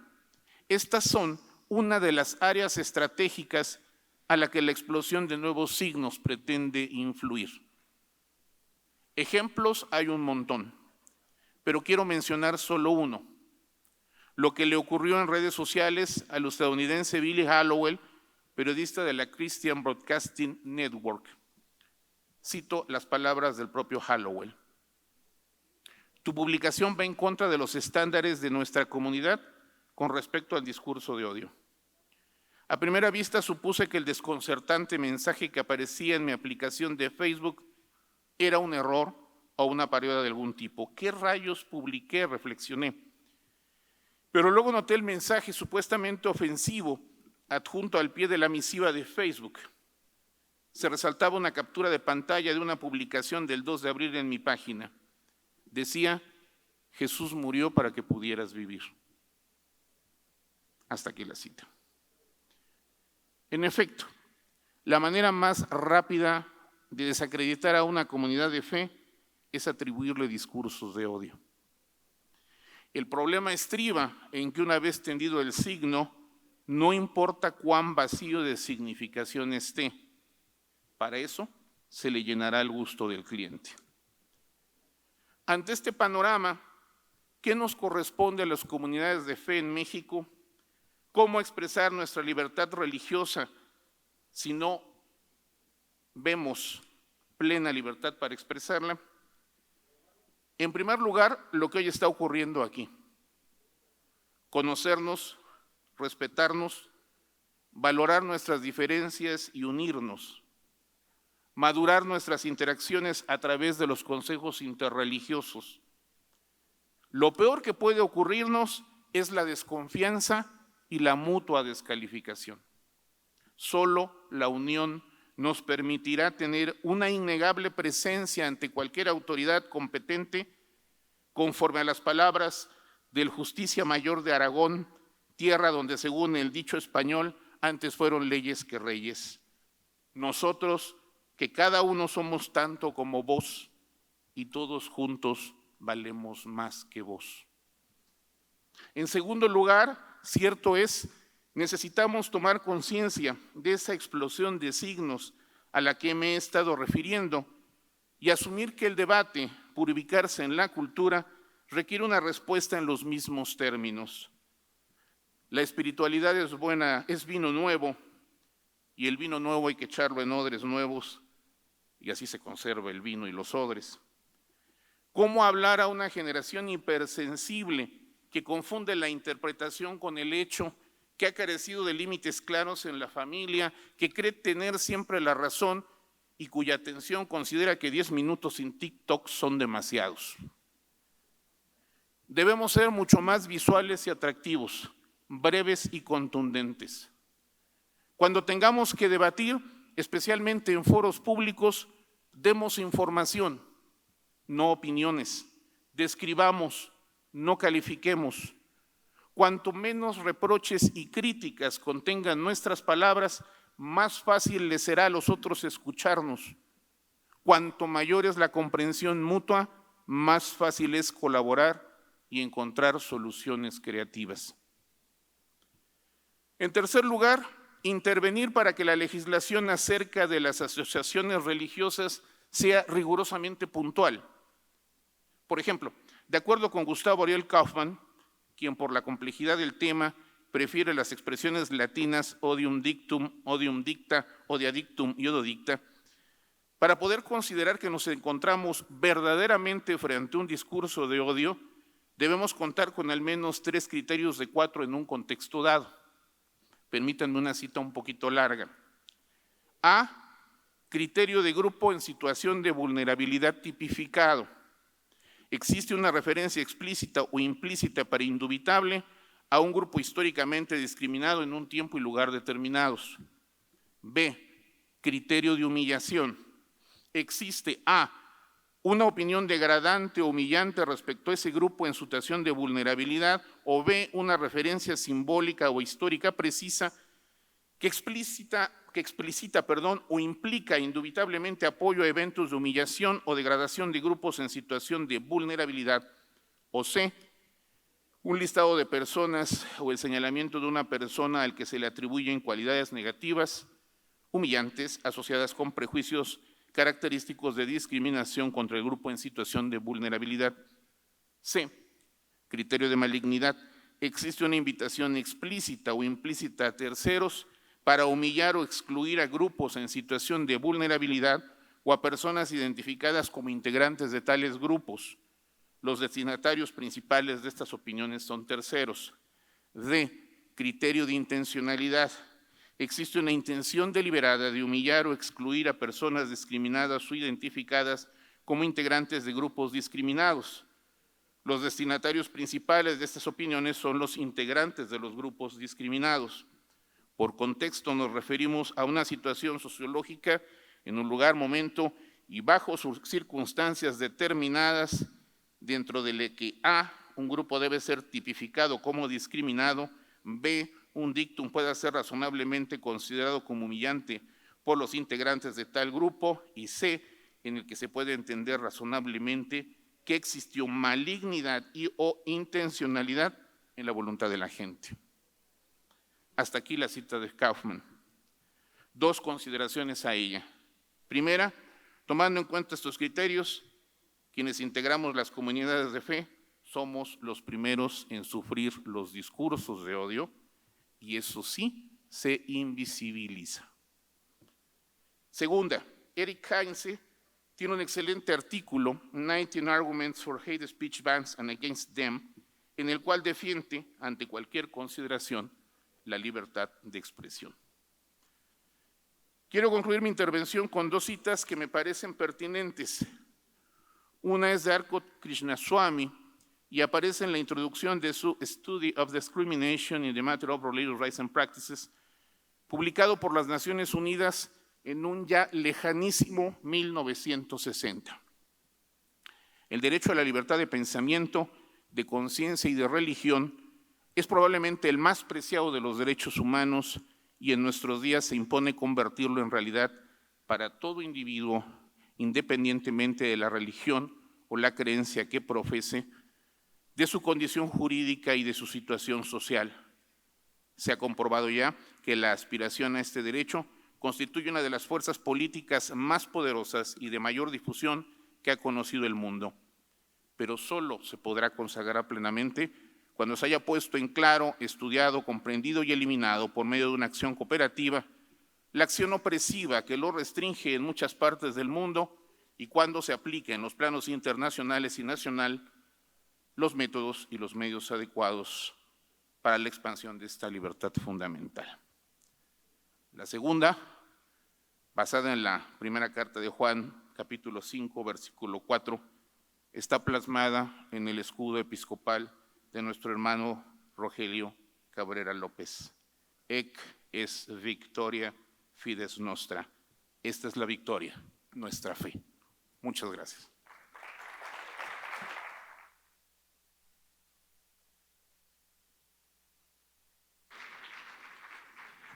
estas son una de las áreas estratégicas a la que la explosión de nuevos signos pretende influir. Ejemplos hay un montón, pero quiero mencionar solo uno. Lo que le ocurrió en redes sociales al estadounidense Billy Hallowell, periodista de la Christian Broadcasting Network. Cito las palabras del propio Hallowell. Tu publicación va en contra de los estándares de nuestra comunidad con respecto al discurso de odio. A primera vista supuse que el desconcertante mensaje que aparecía en mi aplicación de Facebook era un error o una parodia de algún tipo. ¿Qué rayos publiqué? Reflexioné. Pero luego noté el mensaje supuestamente ofensivo adjunto al pie de la misiva de Facebook. Se resaltaba una captura de pantalla de una publicación del 2 de abril en mi página. Decía, Jesús murió para que pudieras vivir. Hasta aquí la cita. En efecto, la manera más rápida de desacreditar a una comunidad de fe es atribuirle discursos de odio. El problema estriba en que una vez tendido el signo, no importa cuán vacío de significación esté, para eso se le llenará el gusto del cliente. Ante este panorama, ¿qué nos corresponde a las comunidades de fe en México? ¿Cómo expresar nuestra libertad religiosa si no vemos plena libertad para expresarla? En primer lugar, lo que hoy está ocurriendo aquí. Conocernos, respetarnos, valorar nuestras diferencias y unirnos. Madurar nuestras interacciones a través de los consejos interreligiosos. Lo peor que puede ocurrirnos es la desconfianza y la mutua descalificación. Solo la unión nos permitirá tener una innegable presencia ante cualquier autoridad competente, conforme a las palabras del Justicia Mayor de Aragón, tierra donde, según el dicho español, antes fueron leyes que reyes. Nosotros, que cada uno somos tanto como vos, y todos juntos valemos más que vos. En segundo lugar, cierto es, necesitamos tomar conciencia de esa explosión de signos a la que me he estado refiriendo y asumir que el debate, por ubicarse en la cultura, requiere una respuesta en los mismos términos. La espiritualidad es buena, es vino nuevo, y el vino nuevo hay que echarlo en odres nuevos, y así se conserva el vino y los odres. ¿Cómo hablar a una generación hipersensible que confunde la interpretación con el hecho, que ha carecido de límites claros en la familia, que cree tener siempre la razón y cuya atención considera que 10 minutos sin TikTok son demasiados? Debemos ser mucho más visuales y atractivos, breves y contundentes. Cuando tengamos que debatir, especialmente en foros públicos, demos información, no opiniones. Describamos, no califiquemos. Cuanto menos reproches y críticas contengan nuestras palabras, más fácil les será a los otros escucharnos. Cuanto mayor es la comprensión mutua, más fácil es colaborar y encontrar soluciones creativas. En tercer lugar, intervenir para que la legislación acerca de las asociaciones religiosas sea rigurosamente puntual. Por ejemplo, de acuerdo con Gustavo Ariel Kaufmann, quien por la complejidad del tema prefiere las expresiones latinas odium dictum, odium dicta, odia dictum y odo dicta, para poder considerar que nos encontramos verdaderamente frente a un discurso de odio, debemos contar con al menos 3 criterios de 4 en un contexto dado. Permítanme una cita un poquito larga. A, criterio de grupo en situación de vulnerabilidad tipificado. Existe una referencia explícita o implícita pero indubitable a un grupo históricamente discriminado en un tiempo y lugar determinados. B. Criterio de humillación. Existe A. Una opinión degradante o humillante respecto a ese grupo en situación de vulnerabilidad, o B. Una referencia simbólica o histórica precisa que explícita o implica indubitablemente apoyo a eventos de humillación o degradación de grupos en situación de vulnerabilidad, o C. Un listado de personas o el señalamiento de una persona al que se le atribuyen cualidades negativas, humillantes, asociadas con prejuicios característicos de discriminación contra el grupo en situación de vulnerabilidad. C. Criterio de malignidad. Existe una invitación explícita o implícita a terceros para humillar o excluir a grupos en situación de vulnerabilidad o a personas identificadas como integrantes de tales grupos. Los destinatarios principales de estas opiniones son terceros. D. Criterio de intencionalidad. Existe una intención deliberada de humillar o excluir a personas discriminadas o identificadas como integrantes de grupos discriminados. Los destinatarios principales de estas opiniones son los integrantes de los grupos discriminados. Por contexto nos referimos a una situación sociológica en un lugar, momento y bajo circunstancias determinadas, dentro de la que A, un grupo debe ser tipificado como discriminado, B, un dictum pueda ser razonablemente considerado como humillante por los integrantes de tal grupo, y C, en el que se puede entender razonablemente que existió malignidad y o intencionalidad en la voluntad de la gente. Hasta aquí la cita de Kaufman. Dos consideraciones a ella. Primera, tomando en cuenta estos criterios, quienes integramos las comunidades de fe somos los primeros en sufrir los discursos de odio, y eso sí se invisibiliza. Segunda, Eric Heinze tiene un excelente artículo, 19 Arguments for Hate Speech Bans and Against Them, en el cual defiende, ante cualquier consideración, la libertad de expresión. Quiero concluir mi intervención con dos citas que me parecen pertinentes. Una es de Arcot Krishnaswamy y aparece en la introducción de su Study of Discrimination in the Matter of Religious Rights and Practices, publicado por las Naciones Unidas en un ya lejanísimo 1960. El derecho a la libertad de pensamiento, de conciencia y de religión es probablemente el más preciado de los derechos humanos, y en nuestros días se impone convertirlo en realidad para todo individuo, independientemente de la religión o la creencia que profese, de su condición jurídica y de su situación social. Se ha comprobado ya que la aspiración a este derecho constituye una de las fuerzas políticas más poderosas y de mayor difusión que ha conocido el mundo, pero solo se podrá consagrar plenamente cuando se haya puesto en claro, estudiado, comprendido y eliminado por medio de una acción cooperativa la acción opresiva que lo restringe en muchas partes del mundo, y cuando se aplique en los planos internacionales y nacional los métodos y los medios adecuados para la expansión de esta libertad fundamental. La segunda, basada en la primera carta de Juan, capítulo 5, versículo 4, está plasmada en el escudo episcopal de nuestro hermano Rogelio Cabrera López. Ec es victoria fides nostra. Esta es la victoria, nuestra fe. Muchas gracias.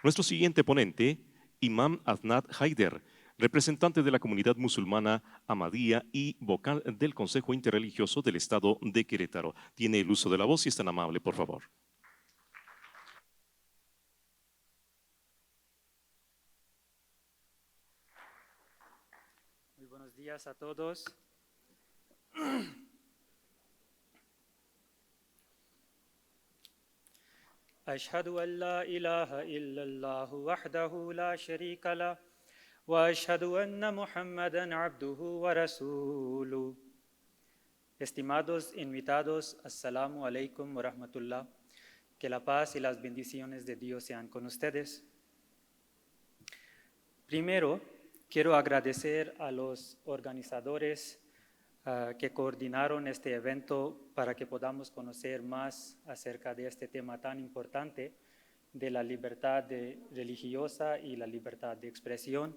Nuestro siguiente ponente, Imam Adnan Haider, representante de la comunidad musulmana Ahmadía y vocal del Consejo Interreligioso del Estado de Querétaro. Tiene el uso de la voz, si es tan amable, por favor. Muy buenos días a todos. Ashhadu an la ilaha illallah wahdahu la sharika lah wa ashhadu anna Muhammadan abduhu wa rasuluh. Estimados invitados, assalamu alaikum wa rahmatullah. Que la paz y las bendiciones de Dios sean con ustedes. Primero, quiero agradecer a los organizadores, que coordinaron este evento para que podamos conocer más acerca de este tema tan importante de la libertad religiosa y la libertad de expresión.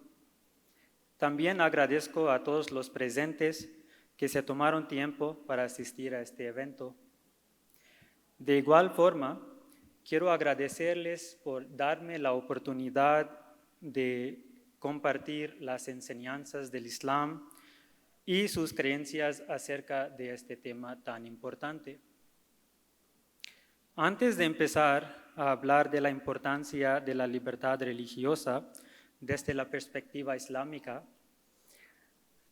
También agradezco a todos los presentes que se tomaron tiempo para asistir a este evento. De igual forma, quiero agradecerles por darme la oportunidad de compartir las enseñanzas del Islam y sus creencias acerca de este tema tan importante. Antes de empezar a hablar de la importancia de la libertad religiosa desde la perspectiva islámica,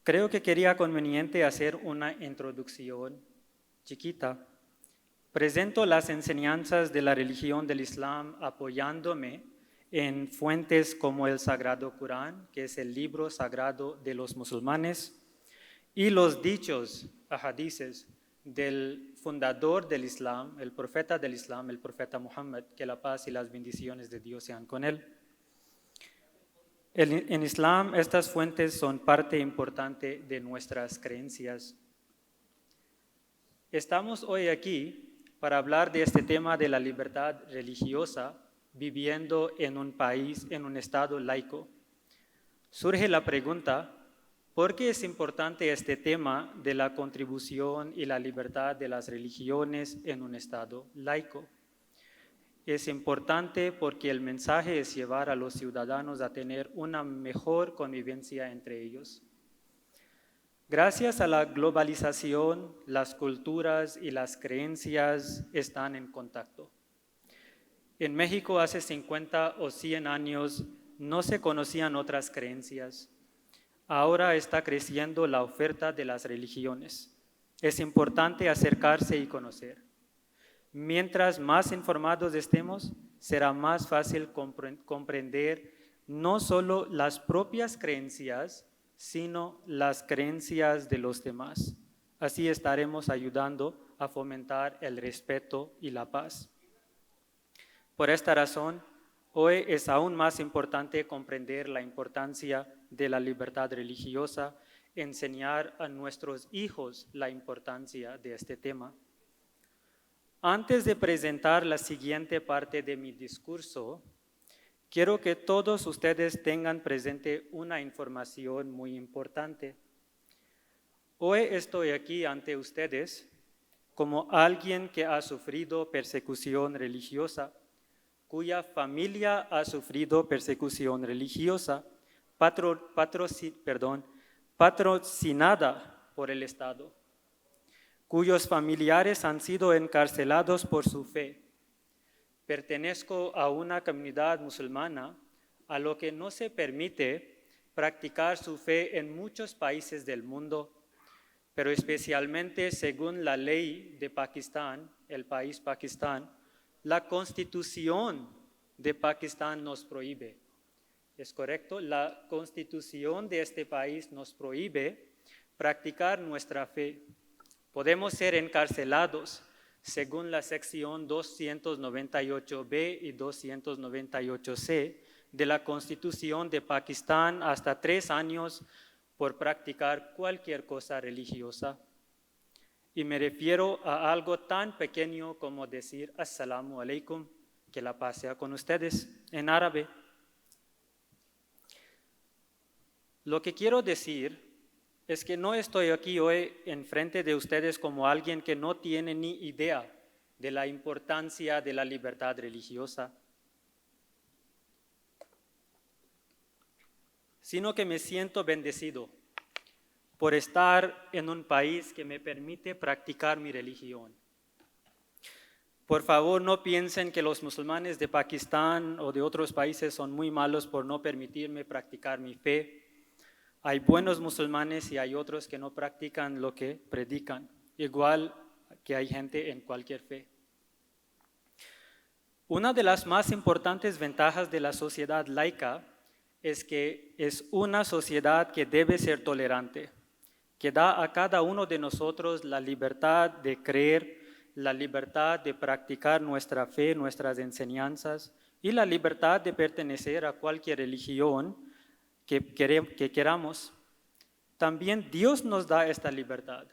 creo que sería conveniente hacer una introducción chiquita. Presento las enseñanzas de la religión del Islam apoyándome en fuentes como el Sagrado Corán, que es el libro sagrado de los musulmanes, y los dichos, hadices, del fundador del Islam, el profeta del Islam, el profeta Muhammad, que la paz y las bendiciones de Dios sean con él. En Islam, estas fuentes son parte importante de nuestras creencias. Estamos hoy aquí para hablar de este tema de la libertad religiosa, viviendo en un país, en un estado laico. Surge la pregunta, ¿por qué es importante este tema de la contribución y la libertad de las religiones en un estado laico? Es importante porque el mensaje es llevar a los ciudadanos a tener una mejor convivencia entre ellos. Gracias a la globalización, las culturas y las creencias están en contacto. En México hace 50 o 100 años no se conocían otras creencias. Ahora está creciendo la oferta de las religiones. Es importante acercarse y conocer. Mientras más informados estemos, será más fácil comprender no solo las propias creencias, sino las creencias de los demás. Así estaremos ayudando a fomentar el respeto y la paz. Por esta razón, hoy es aún más importante comprender la importancia de la libertad religiosa, enseñar a nuestros hijos la importancia de este tema. Antes de presentar la siguiente parte de mi discurso, quiero que todos ustedes tengan presente una información muy importante. Hoy estoy aquí ante ustedes como alguien que ha sufrido persecución religiosa, cuya familia ha sufrido persecución religiosa, patrocinada por el Estado, cuyos familiares han sido encarcelados por su fe. Pertenezco a una comunidad musulmana a lo que no se permite practicar su fe en muchos países del mundo, pero especialmente según la ley de Pakistán, el país Pakistán, la Constitución de Pakistán nos prohíbe. ¿Es correcto? La Constitución de este país nos prohíbe practicar nuestra fe. Podemos ser encarcelados según la sección 298B y 298C de la Constitución de Pakistán hasta 3 años por practicar cualquier cosa religiosa. Y me refiero a algo tan pequeño como decir Assalamu alaikum, que la paz sea con ustedes, en árabe. Lo que quiero decir es que no estoy aquí hoy enfrente de ustedes como alguien que no tiene ni idea de la importancia de la libertad religiosa, sino que me siento bendecido por estar en un país que me permite practicar mi religión. Por favor, no piensen que los musulmanes de Pakistán o de otros países son muy malos por no permitirme practicar mi fe. Hay buenos musulmanes y hay otros que no practican lo que predican, igual que hay gente en cualquier fe. Una de las más importantes ventajas de la sociedad laica es que es una sociedad que debe ser tolerante, que da a cada uno de nosotros la libertad de creer, la libertad de practicar nuestra fe, nuestras enseñanzas y la libertad de pertenecer a cualquier religión que queramos. También Dios nos da esta libertad.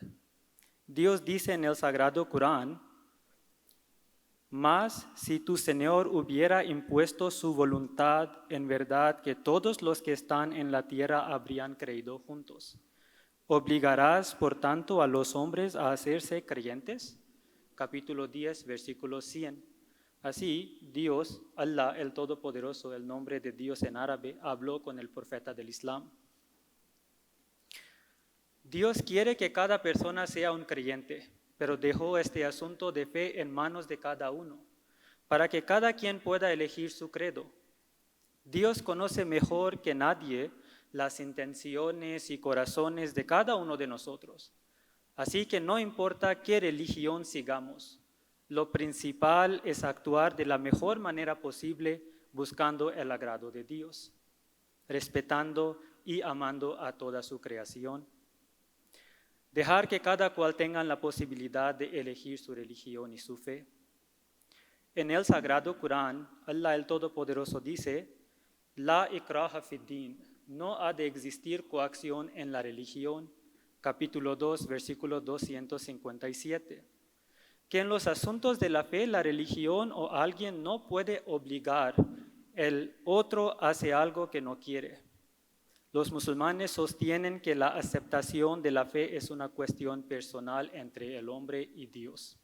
Dios dice en el Sagrado Corán: mas si tu Señor hubiera impuesto su voluntad, en verdad que todos los que están en la tierra habrían creído juntos. ¿Obligarás, por tanto, a los hombres a hacerse creyentes? Capítulo 10, versículo 100. Así, Dios, Allah, el Todopoderoso, el nombre de Dios en árabe, habló con el profeta del Islam. Dios quiere que cada persona sea un creyente, pero dejó este asunto de fe en manos de cada uno, para que cada quien pueda elegir su credo. Dios conoce mejor que nadie las intenciones y corazones de cada uno de nosotros. Así que no importa qué religión sigamos, lo principal es actuar de la mejor manera posible buscando el agrado de Dios, respetando y amando a toda su creación. Dejar que cada cual tenga la posibilidad de elegir su religión y su fe. En el Sagrado Corán, Allah el Todopoderoso dice: La ikraha fid din, no ha de existir coacción en la religión. Capítulo 2, versículo 257. Que en los asuntos de la fe, la religión o alguien no puede obligar, el otro hace algo que no quiere. Los musulmanes sostienen que la aceptación de la fe es una cuestión personal entre el hombre y Dios.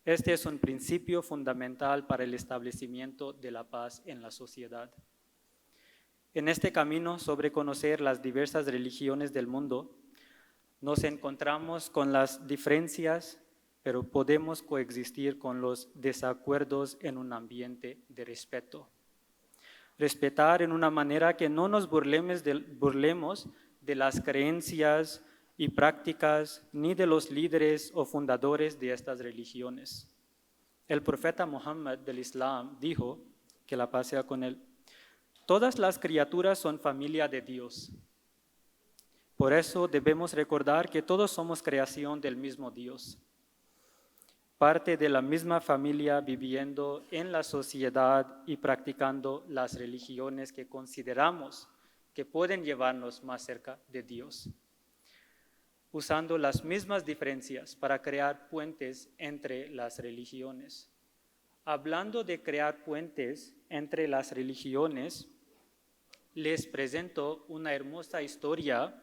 Este es un principio fundamental para el establecimiento de la paz en la sociedad. En este camino sobre conocer las diversas religiones del mundo, nos encontramos con las diferencias, pero podemos coexistir con los desacuerdos en un ambiente de respeto. Respetar en una manera que no nos burlemos de las creencias y prácticas ni de los líderes o fundadores de estas religiones. El profeta Muhammad del Islam dijo, que la paz sea con él: todas las criaturas son familia de Dios. Por eso debemos recordar que todos somos creación del mismo Dios, parte de la misma familia, viviendo en la sociedad y practicando las religiones que consideramos que pueden llevarnos más cerca de Dios, usando las mismas diferencias para crear puentes entre las religiones. Hablando de crear puentes entre las religiones, les presento una hermosa historia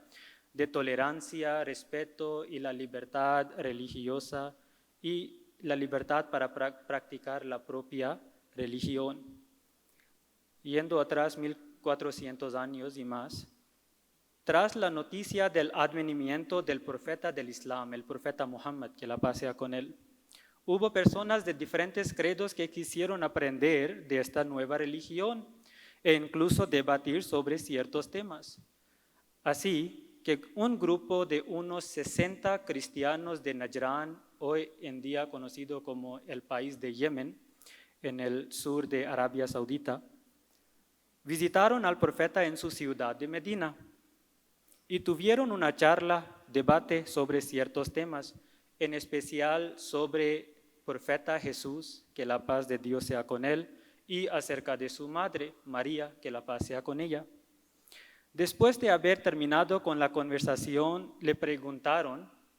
de tolerancia, respeto y la libertad religiosa y la libertad para practicar la propia religión. Yendo atrás 1400 años y más, tras la noticia del advenimiento del profeta del Islam, el profeta Muhammad, que la paz sea con él, hubo personas de diferentes credos que quisieron aprender de esta nueva religión e incluso debatir sobre ciertos temas. Así que un grupo de unos 60 cristianos de Najrán, hoy en día conocido como el país de Yemen, en el sur de Arabia Saudita, visitaron al profeta en su ciudad de Medina y tuvieron una charla, debate sobre ciertos temas, en especial sobre el profeta Jesús, que la paz de Dios sea con él, y acerca de su madre, María, que la paz sea con ella. Después de haber terminado con la conversación,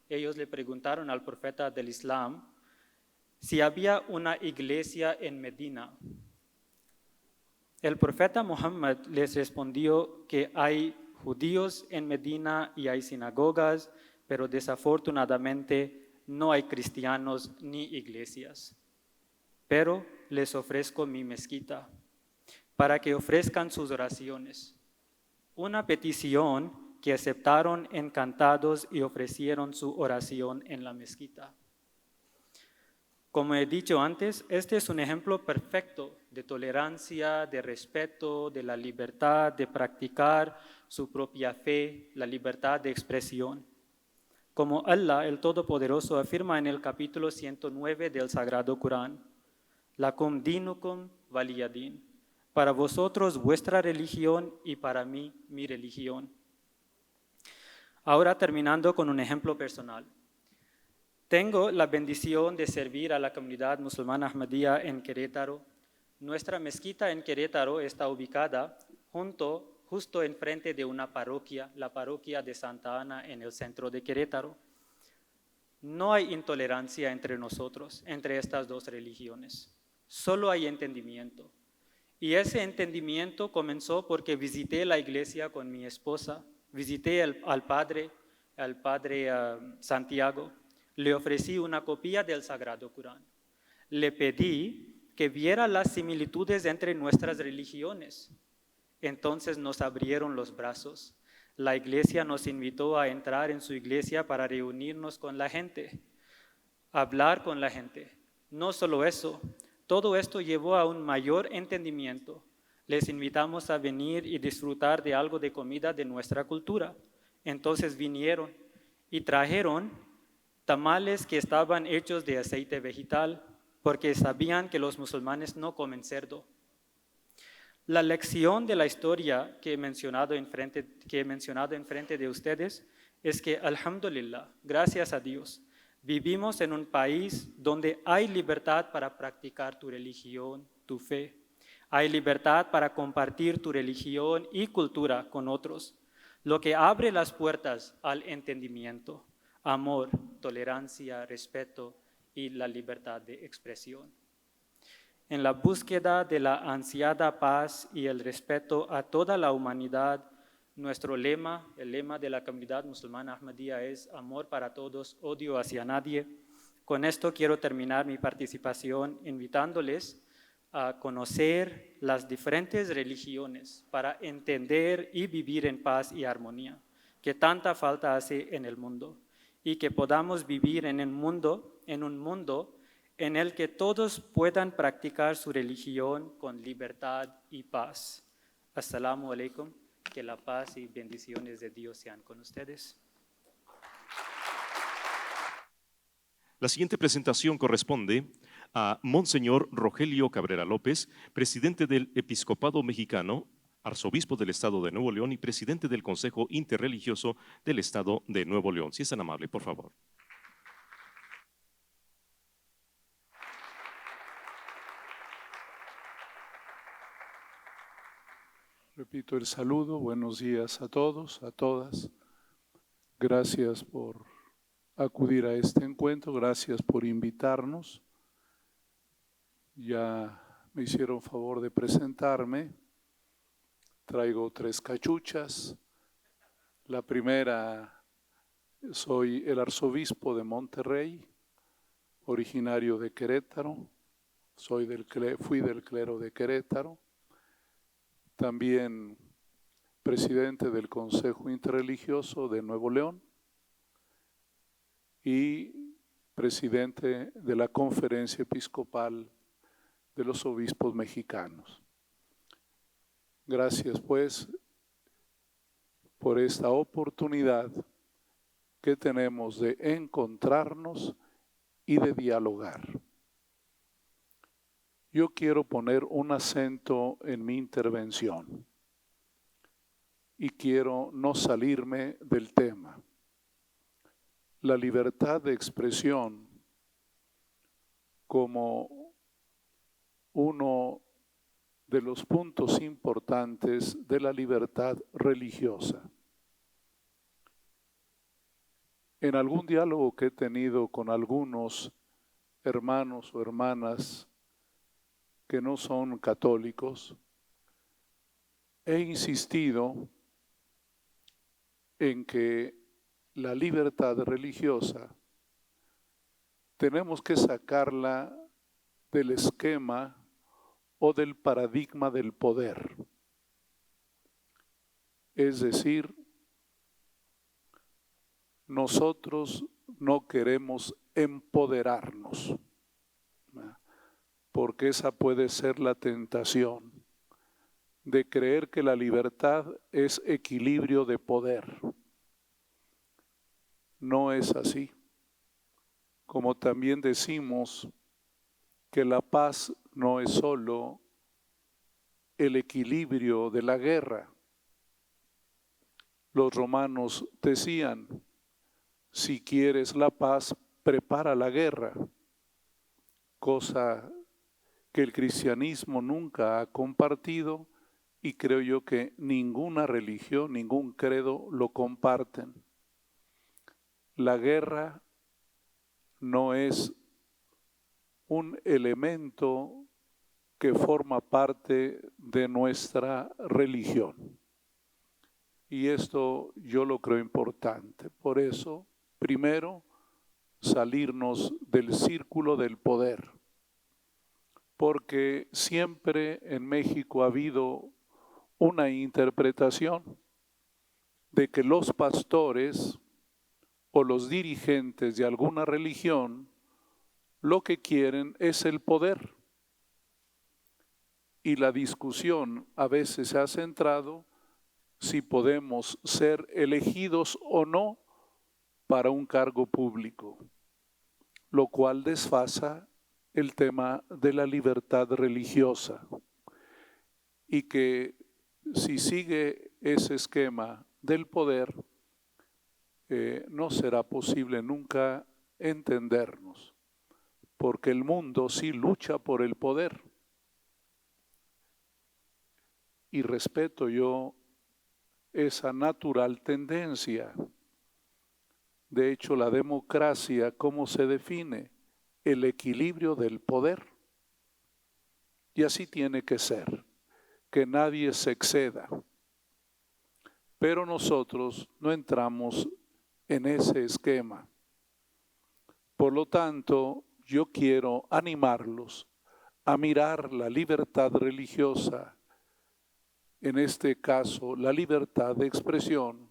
ellos le preguntaron al profeta del Islam si había una iglesia en Medina. El profeta Muhammad les respondió que hay judíos en Medina y hay sinagogas, pero desafortunadamente no hay cristianos ni iglesias. Pero les ofrezco mi mezquita para que ofrezcan sus oraciones. Una petición que aceptaron encantados y ofrecieron su oración en la mezquita. Como he dicho antes, este es un ejemplo perfecto de tolerancia, de respeto, de la libertad de practicar su propia fe, la libertad de expresión. Como Allah, el Todopoderoso, afirma en el capítulo 109 del Sagrado Corán: Lakum dinukum waliyadin. Para vosotros vuestra religión y para mí mi religión. Ahora terminando con un ejemplo personal. Tengo la bendición de servir a la comunidad musulmana Ahmadía en Querétaro. Nuestra mezquita en Querétaro está ubicada junto justo enfrente de una parroquia, la parroquia de Santa Ana en el centro de Querétaro. No hay intolerancia entre nosotros, entre estas dos religiones. Solo hay entendimiento. Y ese entendimiento comenzó porque visité la iglesia con mi esposa, visité al padre Santiago, le ofrecí una copia del Sagrado Corán. Le pedí que viera las similitudes entre nuestras religiones. Entonces nos abrieron los brazos. La iglesia nos invitó a entrar en su iglesia para reunirnos con la gente, hablar con la gente. No solo eso, todo esto llevó a un mayor entendimiento. Les invitamos a venir y disfrutar de algo de comida de nuestra cultura. Entonces vinieron y trajeron tamales que estaban hechos de aceite vegetal, porque sabían que los musulmanes no comen cerdo. La lección de la historia que he mencionado enfrente de ustedes es que, alhamdulillah, gracias a Dios, vivimos en un país donde hay libertad para practicar tu religión, tu fe. Hay libertad para compartir tu religión y cultura con otros, lo que abre las puertas al entendimiento, amor, tolerancia, respeto y la libertad de expresión. En la búsqueda de la ansiada paz y el respeto a toda la humanidad, nuestro lema, el lema de la comunidad musulmana Ahmadiyya es amor para todos, odio hacia nadie. Con esto quiero terminar mi participación invitándoles a conocer las diferentes religiones para entender y vivir en paz y armonía, que tanta falta hace en el mundo, y que podamos vivir en un mundo en el que todos puedan practicar su religión con libertad y paz. Assalamu alaikum, que la paz y bendiciones de Dios sean con ustedes. La siguiente presentación corresponde a Monseñor Rogelio Cabrera López, presidente del Episcopado Mexicano, arzobispo del Estado de Nuevo León y presidente del Consejo Interreligioso del Estado de Nuevo León. Si es tan amable, por favor. Repito el saludo, buenos días a todos, a todas. Gracias por acudir a este encuentro, gracias por invitarnos. Ya me hicieron favor de presentarme. Traigo 3 cachuchas. La primera, soy el arzobispo de Monterrey, originario de Querétaro. Fui del clero de Querétaro. También presidente del Consejo Interreligioso de Nuevo León y presidente de la Conferencia Episcopal de los Obispos Mexicanos. Gracias, pues, por esta oportunidad que tenemos de encontrarnos y de dialogar. Yo quiero poner un acento en mi intervención y quiero no salirme del tema. La libertad de expresión como uno de los puntos importantes de la libertad religiosa. En algún diálogo que he tenido con algunos hermanos o hermanas que no son católicos, he insistido en que la libertad religiosa tenemos que sacarla del esquema o del paradigma del poder. Es decir, nosotros no queremos empoderarnos, porque esa puede ser la tentación de creer que la libertad es equilibrio de poder. No es así. Como también decimos que la paz no es solo el equilibrio de la guerra. Los romanos decían, si quieres la paz, prepara la guerra, cosa que el cristianismo nunca ha compartido y creo yo que ninguna religión, ningún credo lo comparten. La guerra no es un elemento que forma parte de nuestra religión. Y esto yo lo creo importante. Por eso, primero, salirnos del círculo del poder. Porque siempre en México ha habido una interpretación de que los pastores o los dirigentes de alguna religión lo que quieren es el poder. Y la discusión a veces se ha centrado si podemos ser elegidos o no para un cargo público, lo cual desfasa el tema de la libertad religiosa. Y que si sigue ese esquema del poder, no será posible nunca entendernos, porque el mundo sí lucha por el poder. Y respeto yo esa natural tendencia. De hecho, la democracia, ¿cómo se define? El equilibrio del poder. Y así tiene que ser, que nadie se exceda. Pero nosotros no entramos en ese esquema. Por lo tanto, yo quiero animarlos a mirar la libertad religiosa, en este caso la libertad de expresión,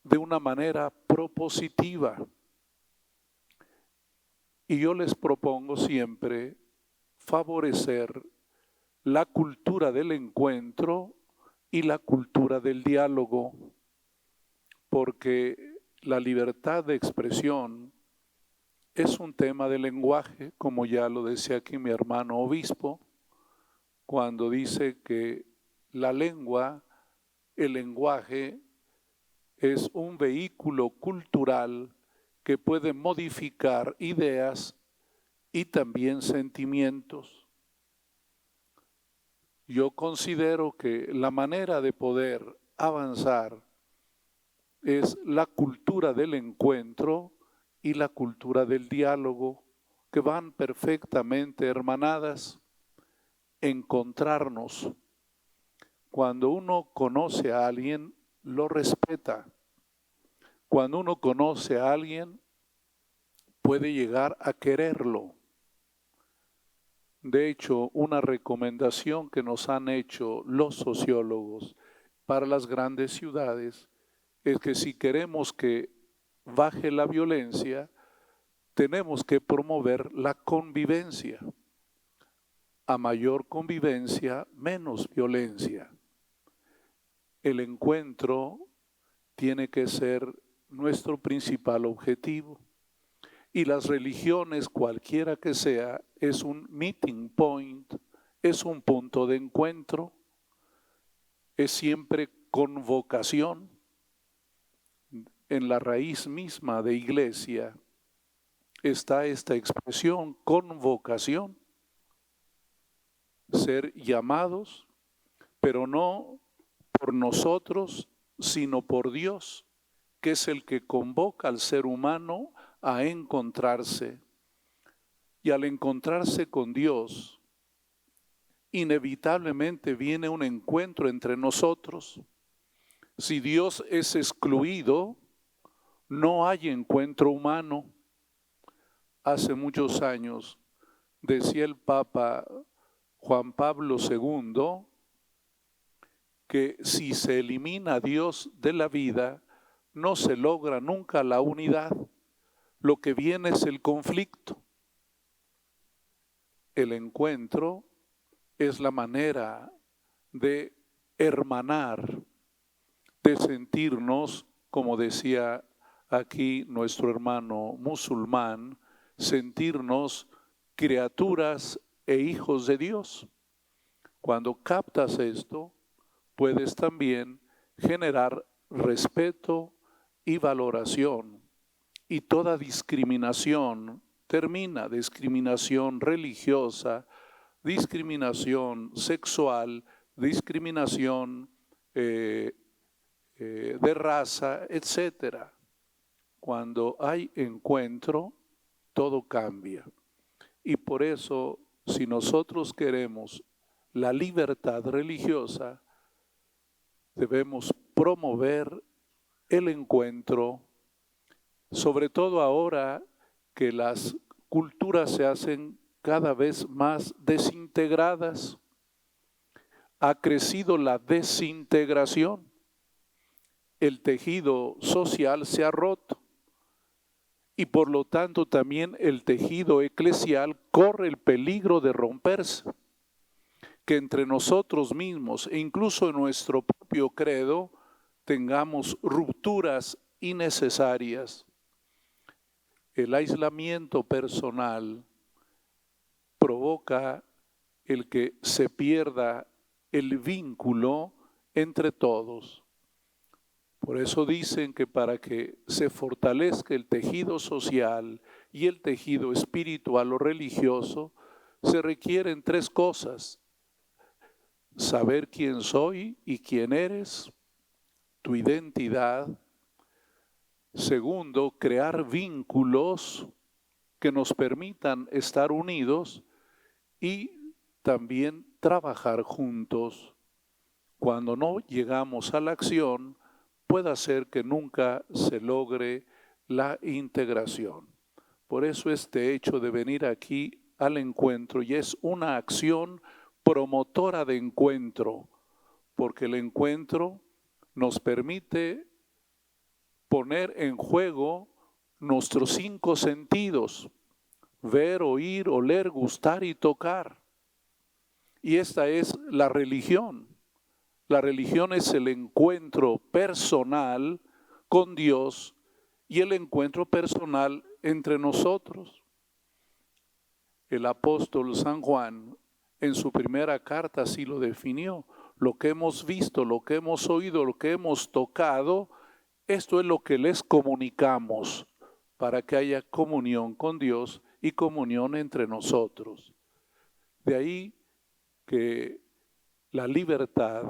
de una manera propositiva. Y yo les propongo siempre favorecer la cultura del encuentro y la cultura del diálogo, porque la libertad de expresión es un tema de lenguaje, como ya lo decía aquí mi hermano obispo, cuando dice que la lengua, el lenguaje, es un vehículo cultural que puede modificar ideas y también sentimientos. Yo considero que la manera de poder avanzar es la cultura del encuentro y la cultura del diálogo, que van perfectamente hermanadas. Encontrarnos. Cuando uno conoce a alguien, lo respeta. Cuando uno conoce a alguien, puede llegar a quererlo. De hecho, una recomendación que nos han hecho los sociólogos para las grandes ciudades es que si queremos que baje la violencia, tenemos que promover la convivencia. A mayor convivencia, menos violencia. El encuentro tiene que ser nuestro principal objetivo. Y las religiones, cualquiera que sea, es un meeting point, es un punto de encuentro, es siempre convocación. En la raíz misma de iglesia está esta expresión, convocación. Ser llamados, pero no por nosotros, sino por Dios, que es el que convoca al ser humano a encontrarse. Y al encontrarse con Dios, inevitablemente viene un encuentro entre nosotros. Si Dios es excluido, no hay encuentro humano. Hace muchos años decía el Papa Juan Pablo II, que si se elimina a Dios de la vida, no se logra nunca la unidad. Lo que viene es el conflicto. El encuentro es la manera de hermanar, de sentirnos, como decía aquí nuestro hermano musulmán, sentirnos criaturas e hijos de Dios. Cuando captas esto, puedes también generar respeto y valoración. Y toda discriminación termina, discriminación religiosa, discriminación sexual, discriminación de raza, etcétera. Cuando hay encuentro, todo cambia. Y por eso, si nosotros queremos la libertad religiosa, debemos promover el encuentro, sobre todo ahora que las culturas se hacen cada vez más desintegradas. Ha crecido la desintegración. El tejido social se ha roto y por lo tanto también el tejido eclesial corre el peligro de romperse. Que entre nosotros mismos e incluso en nuestro propio credo tengamos rupturas innecesarias. El aislamiento personal provoca el que se pierda el vínculo entre todos. Por eso dicen que para que se fortalezca el tejido social y el tejido espiritual o religioso, se requieren 3 cosas: saber quién soy y quién eres, tu identidad. Segundo, crear vínculos que nos permitan estar unidos y también trabajar juntos. Cuando no llegamos a la acción, puede ser que nunca se logre la integración. Por eso este hecho de venir aquí al encuentro, y es una acción promotora de encuentro, porque el encuentro nos permite poner en juego nuestros 5 sentidos: ver, oír, oler, gustar y tocar. Y esta es la religión. La religión es el encuentro personal con Dios y el encuentro personal entre nosotros. El apóstol San Juan en su primera carta así lo definió: lo que hemos visto, lo que hemos oído, lo que hemos tocado, esto es lo que les comunicamos para que haya comunión con Dios y comunión entre nosotros. De ahí que la libertad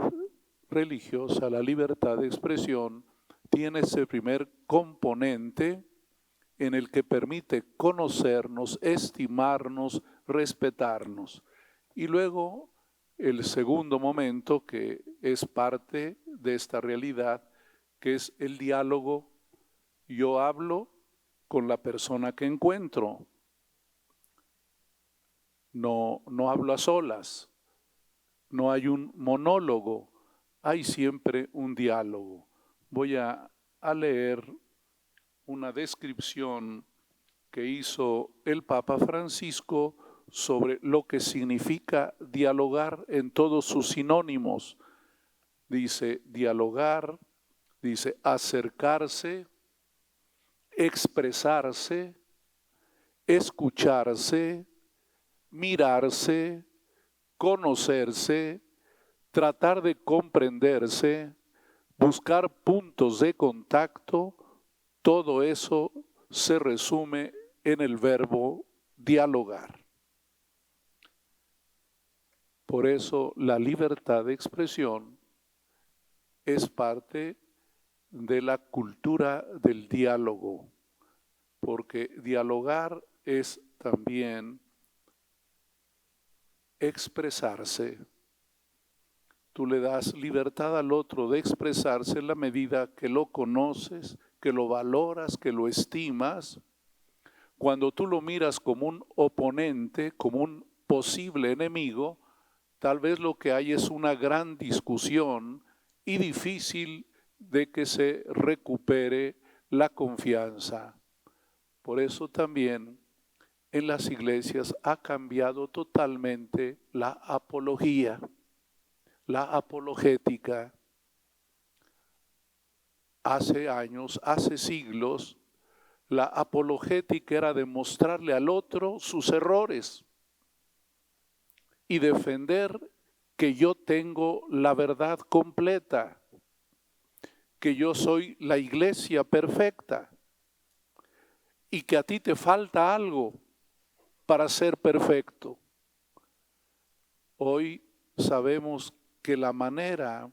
religiosa, la libertad de expresión, tiene ese primer componente en el que permite conocernos, estimarnos, respetarnos. Y luego el segundo momento, que es parte de esta realidad, que es el diálogo. Yo hablo con la persona que encuentro. No hablo a solas. No hay un monólogo, hay siempre un diálogo. Voy a leer una descripción que hizo el Papa Francisco sobre lo que significa dialogar en todos sus sinónimos. Dice dialogar, dice acercarse, expresarse, escucharse, mirarse, conocerse, tratar de comprenderse, buscar puntos de contacto. Todo eso se resume en el verbo dialogar. Por eso la libertad de expresión es parte de la cultura del diálogo, porque dialogar es también expresarse. Tú le das libertad al otro de expresarse en la medida que lo conoces, que lo valoras, que lo estimas. Cuando tú lo miras como un oponente, como un posible enemigo, tal vez lo que hay es una gran discusión y difícil de que se recupere la confianza. Por eso también en las iglesias ha cambiado totalmente la apología, la apologética. Hace años, hace siglos, la apologética era demostrarle al otro sus errores y defender que yo tengo la verdad completa, que yo soy la iglesia perfecta y que a ti te falta algo para ser perfecto. Hoy sabemos que la manera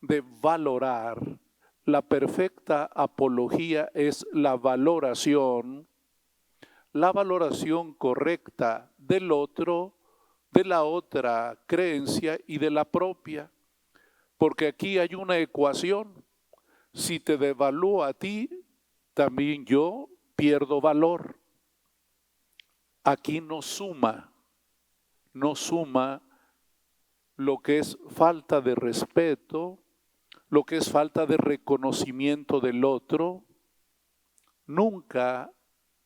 de valorar, la perfecta apología es la valoración correcta del otro, de la otra creencia y de la propia. Porque aquí hay una ecuación. Si te devalúo a ti, también yo pierdo valor. Aquí no suma lo que es falta de respeto, lo que es falta de reconocimiento del otro. Nunca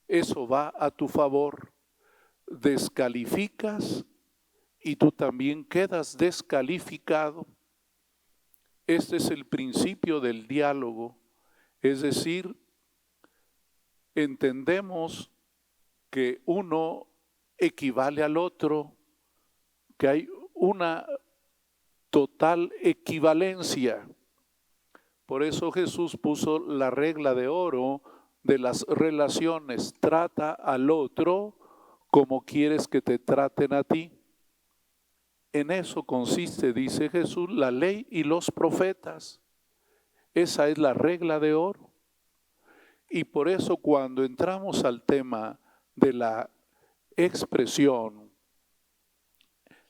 eso va a tu favor. Descalificas y tú también quedas descalificado. Este es el principio del diálogo, es decir, entendemos que uno equivale al otro, que hay una total equivalencia. Por eso Jesús puso la regla de oro de las relaciones: trata al otro como quieres que te traten a ti. En eso consiste, dice Jesús, la ley y los profetas. Esa es la regla de oro. Y por eso cuando entramos al tema de la expresión,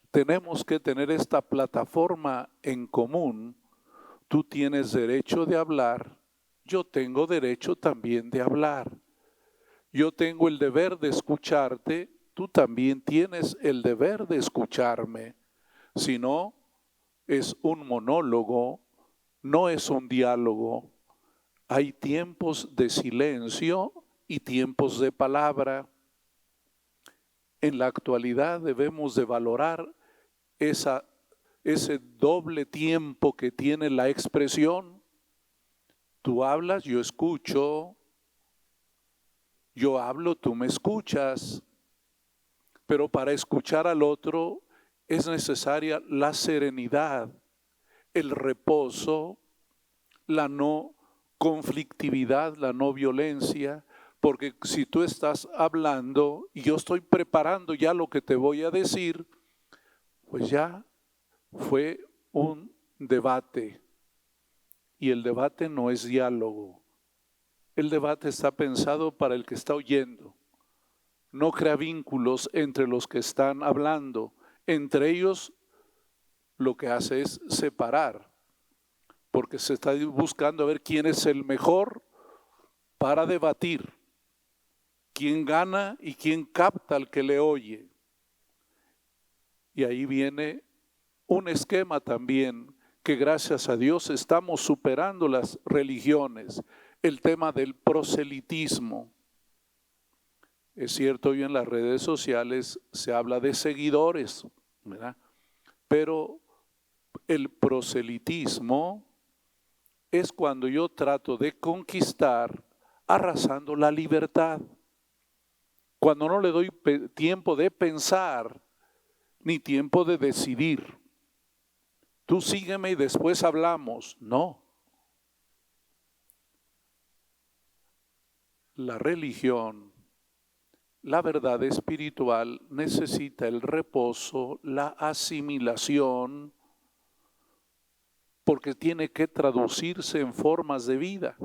tenemos que tener esta plataforma en común. Tú tienes derecho de hablar, yo tengo derecho también de hablar. Yo tengo el deber de escucharte, tú también tienes el deber de escucharme. Si no, es un monólogo, no es un diálogo. Hay tiempos de silencio y tiempos de palabra. En la actualidad debemos de valorar ese doble tiempo que tiene la expresión. Tú hablas, yo escucho. Yo hablo, tú me escuchas. Pero para escuchar al otro es necesaria la serenidad, el reposo, la no conflictividad, la no violencia, porque si tú estás hablando y yo estoy preparando ya lo que te voy a decir, pues ya fue un debate. Y el debate no es diálogo. El debate está pensado para el que está oyendo. No crea vínculos entre los que están hablando. Entre ellos lo que hace es separar, porque se está buscando a ver quién es el mejor para debatir, quién gana y quién capta al que le oye. Y ahí viene un esquema también que gracias a Dios estamos superando las religiones, el tema del proselitismo. Es cierto, hoy en las redes sociales se habla de seguidores, ¿verdad? Pero el proselitismo es cuando yo trato de conquistar arrasando la libertad. Cuando no le doy tiempo de pensar ni tiempo de decidir. Tú sígueme y después hablamos. No. La religión, la verdad espiritual necesita el reposo, la asimilación, porque tiene que traducirse en formas de vida.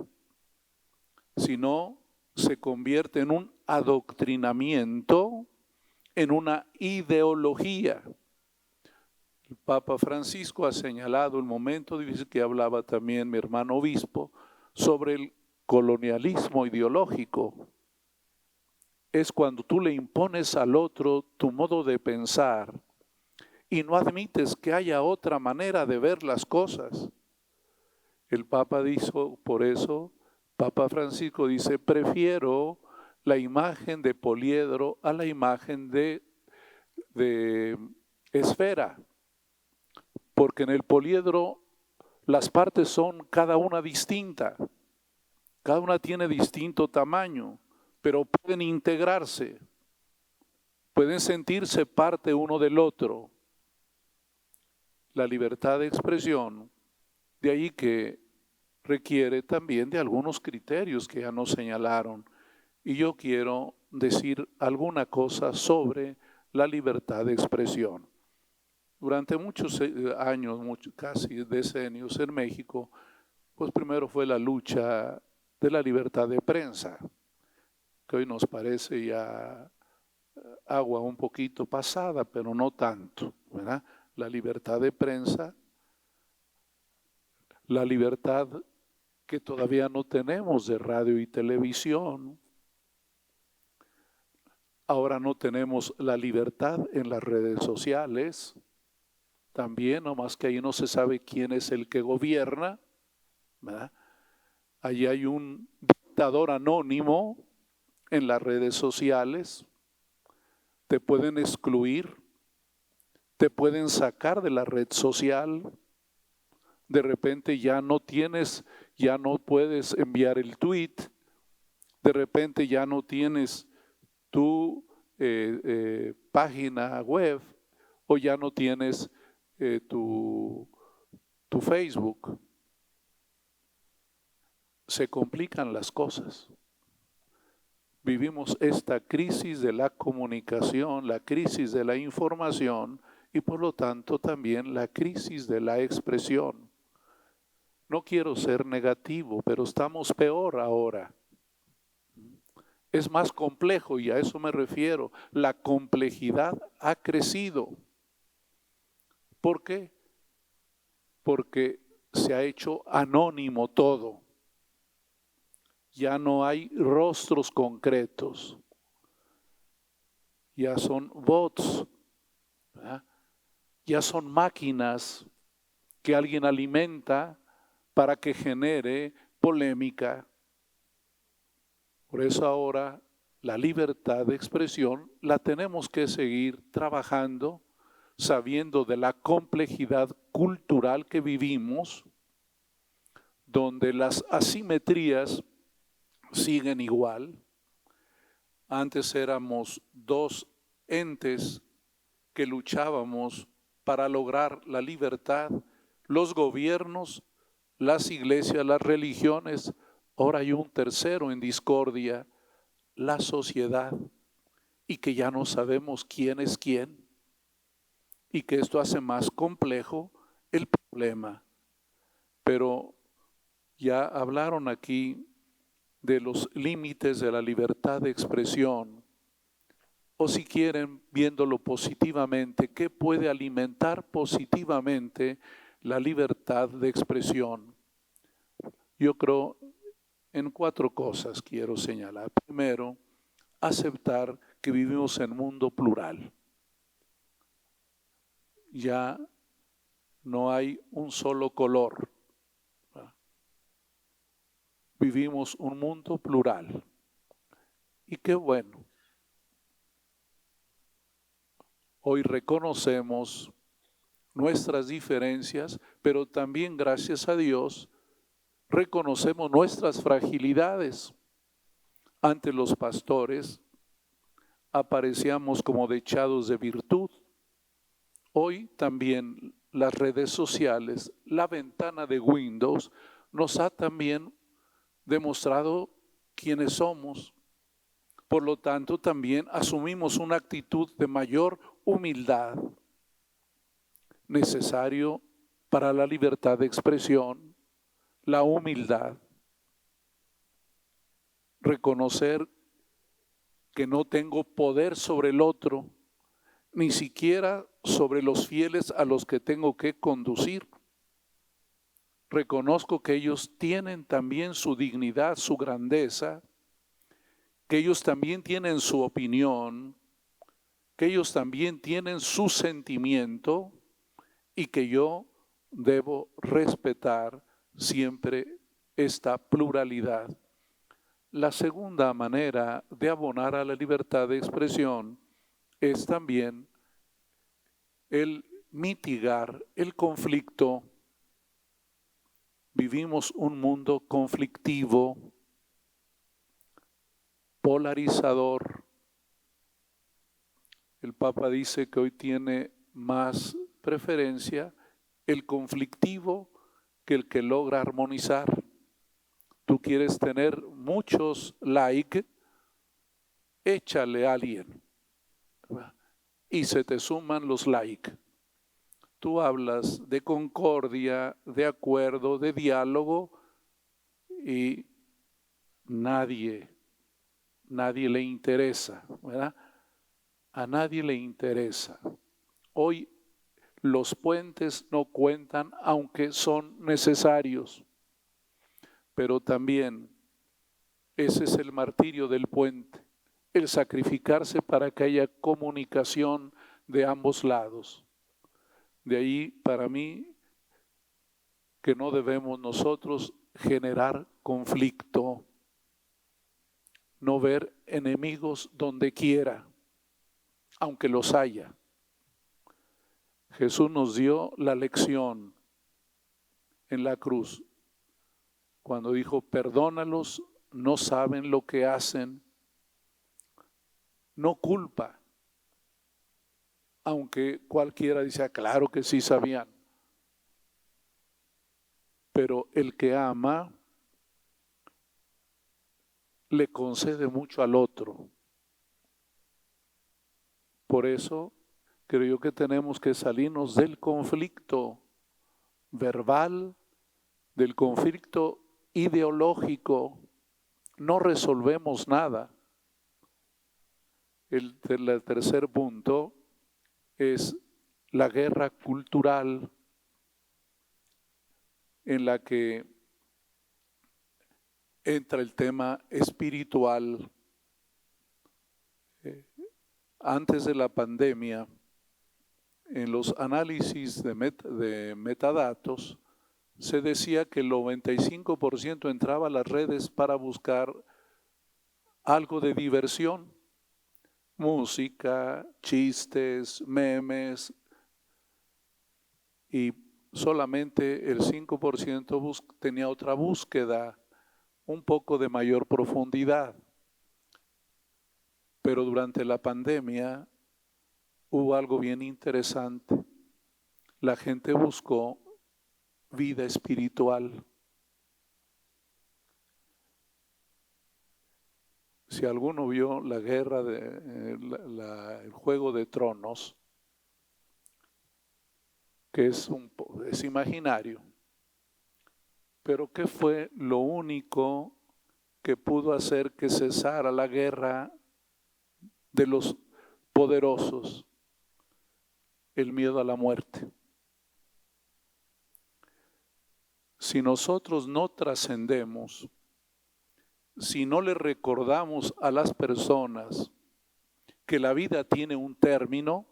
Si no, se convierte en un adoctrinamiento, en una ideología. El Papa Francisco ha señalado el momento difícil que hablaba también mi hermano obispo sobre el colonialismo ideológico. Es cuando tú le impones al otro tu modo de pensar y no admites que haya otra manera de ver las cosas. El Papa dijo, por eso, Papa Francisco dice, prefiero la imagen de poliedro a la imagen de esfera, porque en el poliedro las partes son cada una distinta, cada una tiene distinto tamaño, pero pueden integrarse, pueden sentirse parte uno del otro. La libertad de expresión, de ahí que requiere también de algunos criterios que ya nos señalaron. Y yo quiero decir alguna cosa sobre la libertad de expresión. Durante muchos años, casi decenios en México, pues primero fue la lucha de la libertad de prensa, que hoy nos parece ya agua un poquito pasada, pero no tanto, ¿verdad? La libertad de prensa, la libertad que todavía no tenemos de radio y televisión. Ahora no tenemos la libertad en las redes sociales, también, nomás que ahí no se sabe quién es el que gobierna, ¿verdad? Allí hay un dictador anónimo en las redes sociales, te pueden excluir, te pueden sacar de la red social, de repente ya no puedes enviar el tweet, de repente ya no tienes tu página web o ya no tienes tu Facebook. Se complican las cosas. Vivimos esta crisis de la comunicación, la crisis de la información y por lo tanto también la crisis de la expresión. No quiero ser negativo, pero estamos peor ahora. Es más complejo y a eso me refiero. La complejidad ha crecido. ¿Por qué? Porque se ha hecho anónimo todo. Ya no hay rostros concretos. Ya son bots, ¿verdad? Ya son máquinas que alguien alimenta para que genere polémica. Por eso ahora la libertad de expresión la tenemos que seguir trabajando, sabiendo de la complejidad cultural que vivimos, donde las asimetrías siguen igual. Antes éramos dos entes que luchábamos para lograr la libertad, los gobiernos, las iglesias, las religiones. Ahora hay un tercero en discordia, la sociedad, y que ya no sabemos quién es quién, y que esto hace más complejo el problema. Pero ya hablaron aquí de los límites de la libertad de expresión, o si quieren, viéndolo positivamente, ¿qué puede alimentar positivamente la libertad de expresión? Yo creo en 4 cosas quiero señalar. Primero, aceptar que vivimos en un mundo plural. Ya no hay un solo color. Vivimos un mundo plural. Y qué bueno. Hoy reconocemos nuestras diferencias, pero también, gracias a Dios, reconocemos nuestras fragilidades. Ante los pastores aparecíamos como dechados de virtud. Hoy también las redes sociales, la ventana de Windows, nos ha también demostrado quiénes somos. Por lo tanto, también asumimos una actitud de mayor humildad, necesario para la libertad de expresión, la humildad. Reconocer que no tengo poder sobre el otro, ni siquiera sobre los fieles a los que tengo que conducir. Reconozco que ellos tienen también su dignidad, su grandeza, que ellos también tienen su opinión, que ellos también tienen su sentimiento y que yo debo respetar siempre esta pluralidad. La segunda manera de abonar a la libertad de expresión es también el mitigar el conflicto. Vivimos un mundo conflictivo, polarizador. El Papa dice que hoy tiene más preferencia el conflictivo que el que logra armonizar. Tú quieres tener muchos likes, échale a alguien y se te suman los likes. tú hablas de concordia, de acuerdo, de diálogo, y nadie le interesa, ¿verdad? A nadie le interesa. Hoy los puentes no cuentan, aunque son necesarios, pero también ese es el martirio del puente, el sacrificarse para que haya comunicación de ambos lados. De ahí, para mí, que no debemos nosotros generar conflicto, no ver enemigos donde quiera, aunque los haya. Jesús nos dio la lección en la cruz, cuando dijo, perdónalos, no saben lo que hacen. No culpa, aunque cualquiera dice, claro que sí sabían. Pero el que ama le concede mucho al otro. Por eso creo yo que tenemos que salirnos del conflicto verbal, del conflicto ideológico. No resolvemos nada. El tercer punto es la guerra cultural, en la que entra el tema espiritual. Antes de la pandemia, en los análisis de metadatos, se decía que el 95% entraba a las redes para buscar algo de diversión, música, chistes, memes, y solamente el 5% tenía otra búsqueda, un poco de mayor profundidad. Pero durante la pandemia hubo algo bien interesante. La gente buscó vida espiritual. Si alguno vio la guerra el Juego de Tronos, que es imaginario, pero ¿qué fue lo único que pudo hacer que cesara la guerra de los poderosos? El miedo a la muerte. Si nosotros no trascendemos, si no le recordamos a las personas que la vida tiene un término,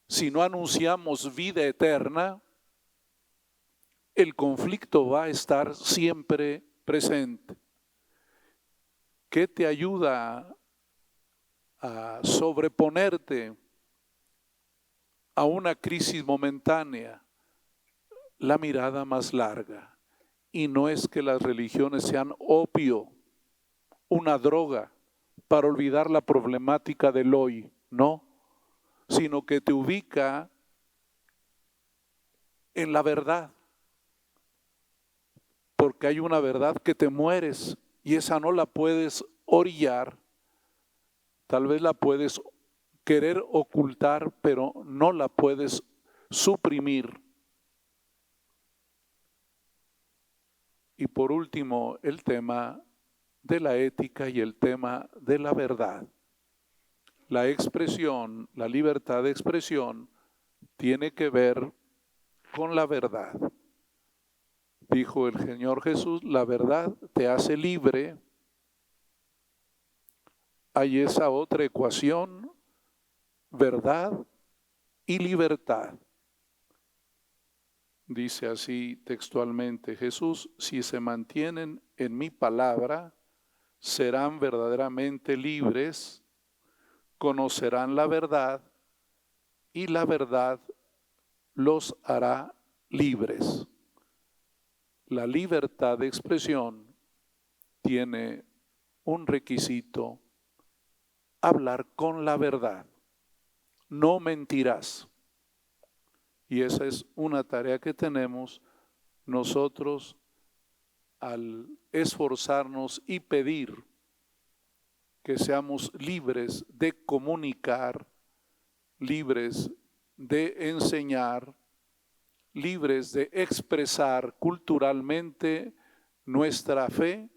si no anunciamos vida eterna, el conflicto va a estar siempre presente. ¿Qué te ayuda a sobreponerte a una crisis momentánea? La mirada más larga. Y no es que las religiones sean opio, una droga para olvidar la problemática del hoy, no, sino que te ubica en la verdad, porque hay una verdad que te mueres y esa no la puedes orillar, tal vez la puedes querer ocultar, pero no la puedes suprimir. Y por último, el tema de la ética y el tema de la verdad. La expresión, la libertad de expresión, tiene que ver con la verdad. Dijo el Señor Jesús, la verdad te hace libre. Hay esa otra ecuación, verdad y libertad. Dice así textualmente Jesús, si se mantienen en mi palabra, serán verdaderamente libres, conocerán la verdad y la verdad los hará libres. La libertad de expresión tiene un requisito, hablar con la verdad, no mentirás. Y esa es una tarea que tenemos nosotros al esforzarnos y pedir que seamos libres de comunicar, libres de enseñar, libres de expresar culturalmente nuestra fe,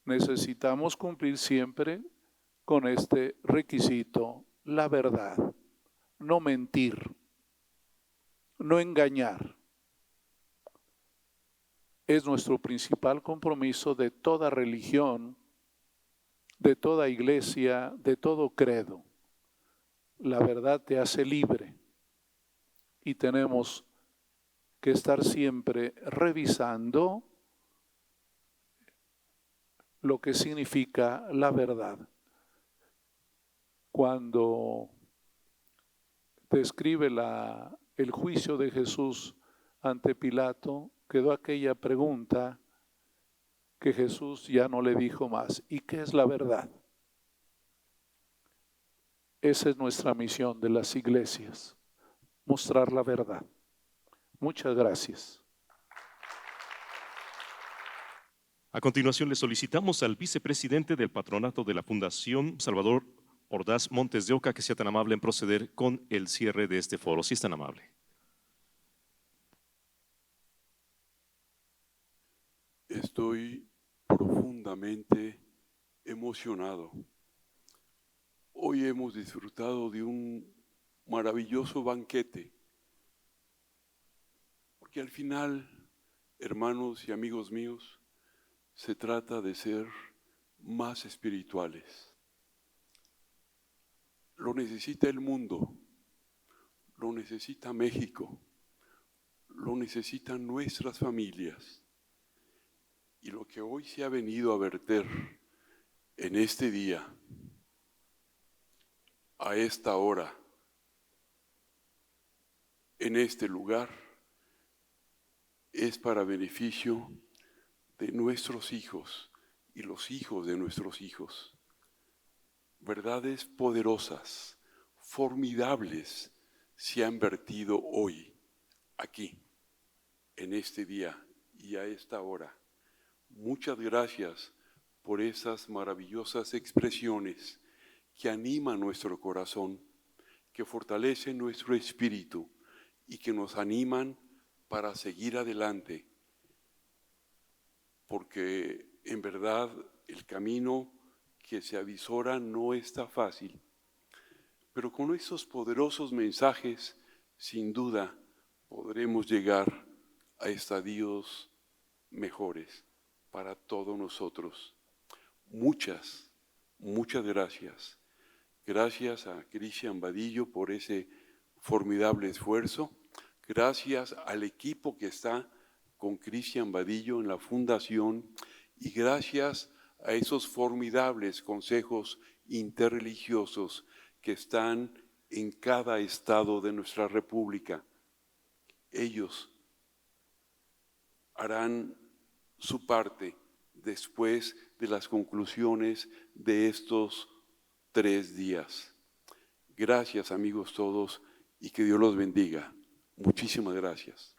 necesitamos cumplir siempre con este requisito: la verdad, no mentir, no engañar. Es nuestro principal compromiso de toda religión, de toda iglesia, de todo credo. La verdad te hace libre y tenemos que estar siempre revisando lo que significa la verdad. Cuando describe el juicio de Jesús ante Pilato, quedó aquella pregunta que Jesús ya no le dijo más: ¿y qué es la verdad? Esa es nuestra misión de las iglesias, mostrar la verdad. Muchas gracias. A continuación le solicitamos al vicepresidente del patronato de la Fundación, Salvador Ordaz Montes de Oca, que sea tan amable en proceder con el cierre de este foro. Si es tan amable. Estoy profundamente emocionado. Hoy hemos disfrutado de un maravilloso banquete, porque al final, hermanos y amigos míos, se trata de ser más espirituales. Lo necesita el mundo, lo necesita México, lo necesitan nuestras familias. Y lo que hoy se ha venido a verter en este día, a esta hora, en este lugar, es para beneficio de nuestros hijos y los hijos de nuestros hijos. Verdades poderosas, formidables, se han vertido hoy, aquí, en este día y a esta hora. Muchas gracias por esas maravillosas expresiones que animan nuestro corazón, que fortalecen nuestro espíritu y que nos animan para seguir adelante, porque en verdad el camino que se avisora no está fácil, pero con estos poderosos mensajes, sin duda, podremos llegar a estadios mejores para todos nosotros. Muchas gracias. Gracias a Cristian Vadillo por ese formidable esfuerzo. Gracias al equipo que está con Cristian Vadillo en la fundación y gracias a esos formidables consejos interreligiosos que están en cada estado de nuestra república. Ellos harán su parte después de las conclusiones de estos 3 días. Gracias, amigos todos, y que Dios los bendiga. Muchísimas gracias.